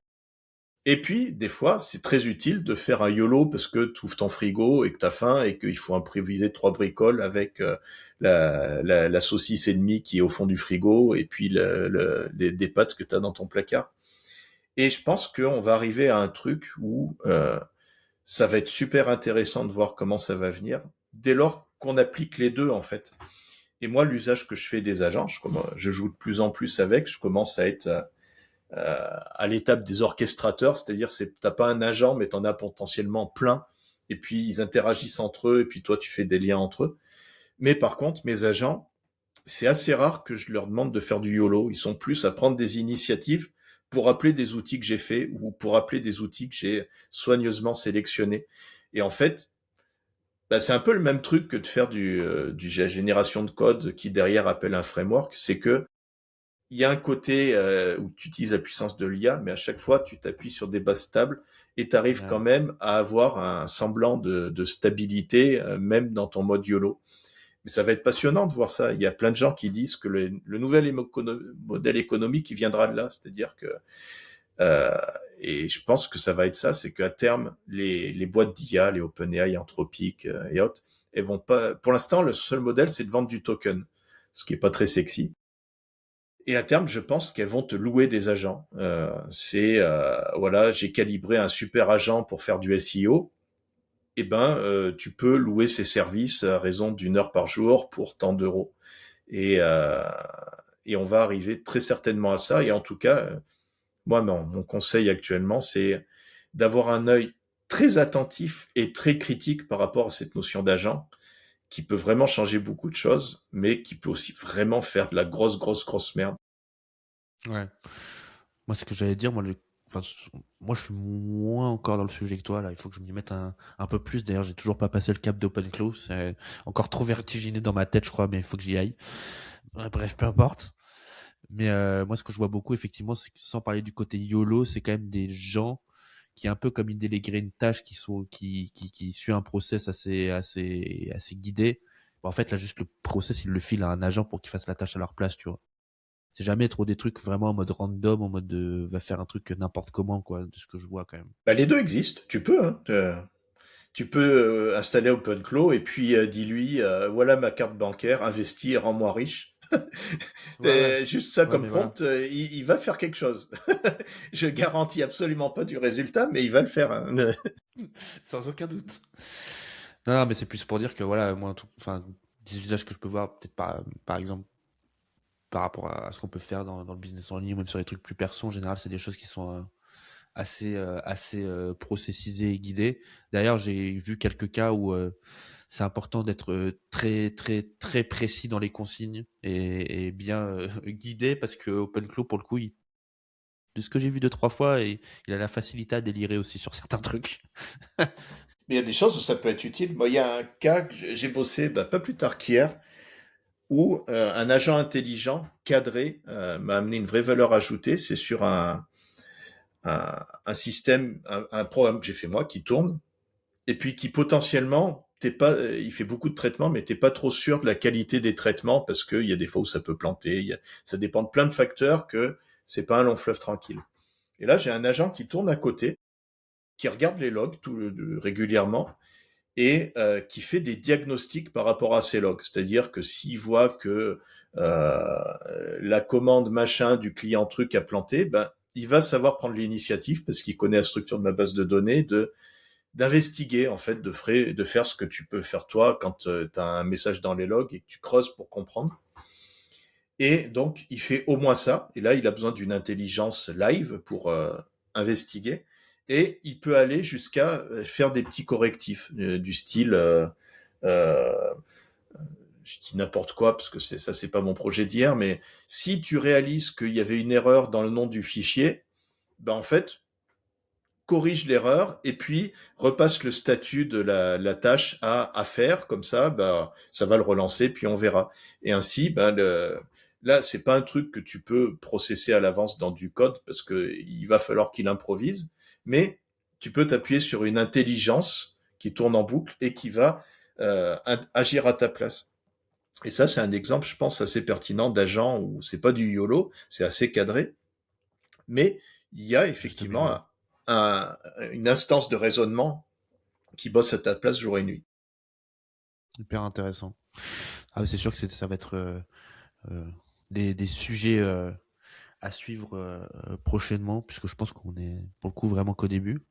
[SPEAKER 2] Et puis, des fois, c'est très utile de faire un YOLO parce que tu ouvres ton frigo et que tu as faim et qu'il faut improviser 3 bricoles avec la saucisse ennemie qui est au fond du frigo et puis des pâtes que tu as dans ton placard. Et je pense qu'on va arriver à un truc où ça va être super intéressant de voir comment ça va venir dès lors qu'on applique les deux, en fait. Et moi, l'usage que je fais des agents, je joue de plus en plus avec, je commence à être à l'étape des orchestrateurs, c'est-à-dire t'as pas un agent, mais t'en as potentiellement plein, et puis ils interagissent entre eux, et puis toi, tu fais des liens entre eux. Mais par contre, mes agents, c'est assez rare que je leur demande de faire du YOLO. Ils sont plus à prendre des initiatives pour appeler des outils que j'ai faits ou pour appeler des outils que j'ai soigneusement sélectionnés. Et en fait, c'est un peu le même truc que de faire du génération de code qui derrière appelle un framework. C'est que il y a un côté où tu utilises la puissance de l'IA, mais à chaque fois, tu t'appuies sur des bases stables et tu arrives quand même à avoir un semblant de stabilité, même dans ton mode YOLO. Mais ça va être passionnant de voir ça. Il y a plein de gens qui disent que le nouvel modèle économique, il viendra de là. C'est-à-dire que, euh, et je pense que ça va être ça, c'est qu'à terme, les boîtes d'IA, les OpenAI, Anthropic et autres, elles vont pas. Pour l'instant, le seul modèle, c'est de vendre du token, ce qui est pas très sexy. Et à terme, je pense qu'elles vont te louer des agents. Voilà, j'ai calibré un super agent pour faire du SEO. Eh ben, tu peux louer ses services à raison d'une heure par jour pour tant d'euros. Et, euh, et on va arriver très certainement à ça. Et en tout cas, moi, mon conseil actuellement, c'est d'avoir un œil très attentif et très critique par rapport à cette notion d'agent, qui peut vraiment changer beaucoup de choses, mais qui peut aussi vraiment faire de la grosse, grosse, grosse merde.
[SPEAKER 1] Ouais. Moi, ce que j'allais dire, enfin, moi, je suis moins encore dans le sujet que toi, là. Il faut que je m'y mette un peu plus. D'ailleurs, j'ai toujours pas passé le cap d'OpenClaw. C'est encore trop vertigineux dans ma tête, je crois, mais il faut que j'y aille. Bref, peu importe. Mais moi, ce que je vois beaucoup, effectivement, c'est que sans parler du côté YOLO, c'est quand même des gens qui, un peu comme ils délégueraient une tâche, qui suit un process assez guidé. Bon, en fait, là, juste le process, ils le filent à un agent pour qu'il fasse la tâche à leur place, tu vois. C'est jamais trop des trucs vraiment en mode random, en mode de va faire un truc n'importe comment, quoi, de ce que je vois quand même.
[SPEAKER 2] Bah, les deux existent, tu peux. Hein. Tu peux installer OpenClaw et puis dis-lui, voilà ma carte bancaire, investis, rends-moi riche.
[SPEAKER 1] Ouais, ouais.
[SPEAKER 2] Juste ça
[SPEAKER 1] Ouais,
[SPEAKER 2] comme
[SPEAKER 1] mais voilà.
[SPEAKER 2] prompt, il va faire quelque chose. Je garantis absolument pas du résultat, mais il va le faire. Hein.
[SPEAKER 1] Sans aucun doute. Non, non, mais c'est plus pour dire que voilà, moi, enfin, des usages que je peux voir, peut-être par exemple, par rapport à ce qu'on peut faire dans le business en ligne ou même sur les trucs plus perso, en général, c'est des choses qui sont assez processisées et guidées. D'ailleurs, j'ai vu quelques cas où c'est important d'être très, très, très précis dans les consignes et bien guidé parce que OpenClaw, pour le coup, de ce que j'ai vu deux, trois fois, et il a la facilité à délirer aussi sur certains trucs.
[SPEAKER 2] Mais il y a des choses où ça peut être utile. Moi, il y a un cas que j'ai bossé bah, pas plus tard qu'hier, où un agent intelligent cadré m'a amené une vraie valeur ajoutée. C'est sur un système, un programme que j'ai fait moi qui tourne, et puis qui potentiellement, t'es pas, il fait beaucoup de traitements, mais t'es pas trop sûr de la qualité des traitements parce qu'il y a des fois où ça peut planter. Ça dépend de plein de facteurs que c'est pas un long fleuve tranquille. Et là, j'ai un agent qui tourne à côté, qui regarde les logs régulièrement et qui fait des diagnostics par rapport à ces logs. C'est-à-dire que s'il voit que la commande machin du client truc a planté, ben il va savoir prendre l'initiative parce qu'il connaît la structure de ma base de données d'investiguer en fait, de faire ce que tu peux faire toi quand tu as un message dans les logs et que tu creuses pour comprendre. Et donc il fait au moins ça. Et là il a besoin d'une intelligence live pour investiguer. Et il peut aller jusqu'à faire des petits correctifs du style euh, je dis n'importe quoi parce que c'est pas mon projet d'hier, mais si tu réalises qu'il y avait une erreur dans le nom du fichier, ben en fait corrige l'erreur et puis repasse le statut de la tâche à faire, comme ça, bah, ça va le relancer, puis on verra. Et ainsi, bah, là, c'est pas un truc que tu peux processer à l'avance dans du code parce que il va falloir qu'il improvise, mais tu peux t'appuyer sur une intelligence qui tourne en boucle et qui va agir à ta place. Et ça, c'est un exemple, je pense, assez pertinent d'agent où c'est pas du YOLO, c'est assez cadré, mais il y a
[SPEAKER 1] Juste au milieu.
[SPEAKER 2] effectivement une instance de raisonnement qui bosse à ta place jour et nuit.
[SPEAKER 1] Hyper intéressant. Ah, c'est sûr que ça va être euh, des sujets à suivre prochainement, puisque je pense qu'on est pour le coup vraiment qu'au début.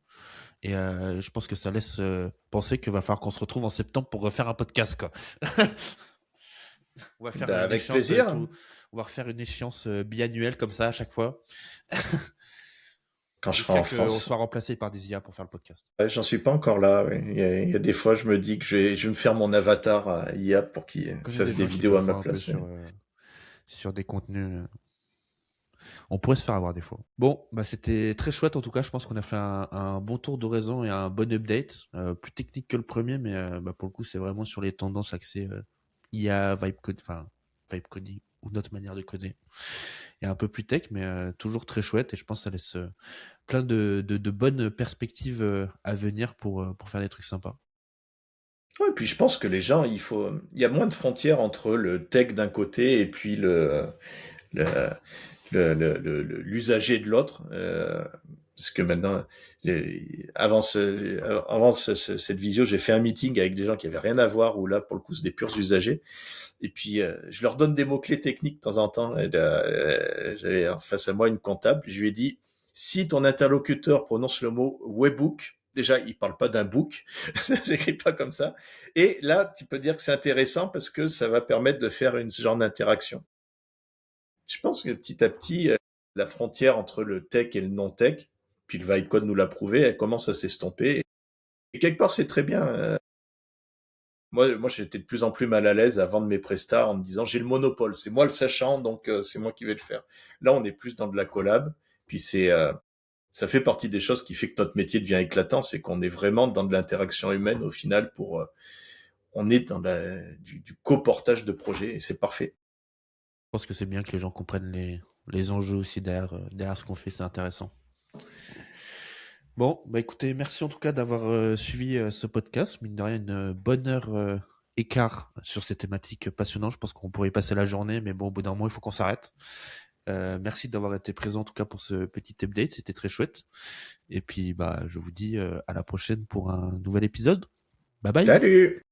[SPEAKER 1] Et je pense que ça laisse penser qu'il va falloir qu'on se retrouve en septembre pour refaire un podcast, quoi. On va faire
[SPEAKER 2] Ben,
[SPEAKER 1] une
[SPEAKER 2] avec
[SPEAKER 1] échéance
[SPEAKER 2] plaisir.
[SPEAKER 1] on va refaire une échéance biannuelle comme ça à chaque fois,
[SPEAKER 2] Quand je serai
[SPEAKER 1] jusqu'à
[SPEAKER 2] en
[SPEAKER 1] ce qu'on
[SPEAKER 2] France.
[SPEAKER 1] soit remplacé par des IA pour faire le podcast.
[SPEAKER 2] Ouais, j'en suis pas encore là. Ouais. Il y a des fois, je me dis que je vais me faire mon avatar à IA pour qu'il
[SPEAKER 1] Je connais des
[SPEAKER 2] fasse des
[SPEAKER 1] gens qui le
[SPEAKER 2] vidéos à ma
[SPEAKER 1] font un peu
[SPEAKER 2] place. Ouais.
[SPEAKER 1] sur des contenus. On pourrait se faire avoir des fois. Bon, bah c'était très chouette en tout cas. Je pense qu'on a fait un bon tour d'horizon et un bon update. Plus technique que le premier, mais bah, pour le coup, c'est vraiment sur les tendances axées IA, vibe code, enfin vibe coding ou notre manière de coder. Et un peu plus tech, mais toujours très chouette. Et je pense que ça laisse plein de bonnes perspectives à venir pour faire des trucs sympas.
[SPEAKER 2] Ouais, puis je pense que les gens, il y a moins de frontières entre le tech d'un côté et puis le, l'usager de l'autre. Parce que maintenant, avant cette visio, j'ai fait un meeting avec des gens qui avaient rien à voir, ou là, pour le coup, c'est des purs usagers. Et puis, je leur donne des mots-clés techniques de temps en temps. J'avais en face à moi une comptable. Je lui ai dit, si ton interlocuteur prononce le mot webbook, déjà, il parle pas d'un book, ça s'écrit pas comme ça. Et là, tu peux dire que c'est intéressant parce que ça va permettre de faire une ce genre d'interaction. Je pense que petit à petit, la frontière entre le tech et le non-tech, puis le vibe code nous l'a prouvé, elle commence à s'estomper. Et quelque part, c'est très bien. Moi, j'étais de plus en plus mal à l'aise à vendre mes prestats en me disant j'ai le monopole, c'est moi le sachant, donc c'est moi qui vais le faire. Là, on est plus dans de la collab, puis ça fait partie des choses qui fait que notre métier devient éclatant, c'est qu'on est vraiment dans de l'interaction humaine au final on est dans du co-portage de projet et c'est parfait.
[SPEAKER 1] Je pense que c'est bien que les gens comprennent les enjeux aussi derrière ce qu'on fait, c'est intéressant. Bon, bah écoutez, merci en tout cas d'avoir suivi ce podcast. Mine de rien, une bonne heure et quart sur ces thématiques passionnantes. Je pense qu'on pourrait y passer la journée, mais bon, au bout d'un moment, il faut qu'on s'arrête. Merci d'avoir été présent en tout cas pour ce petit update, c'était très chouette. Et puis, bah, je vous dis à la prochaine pour un nouvel épisode. Bye bye.
[SPEAKER 2] Salut!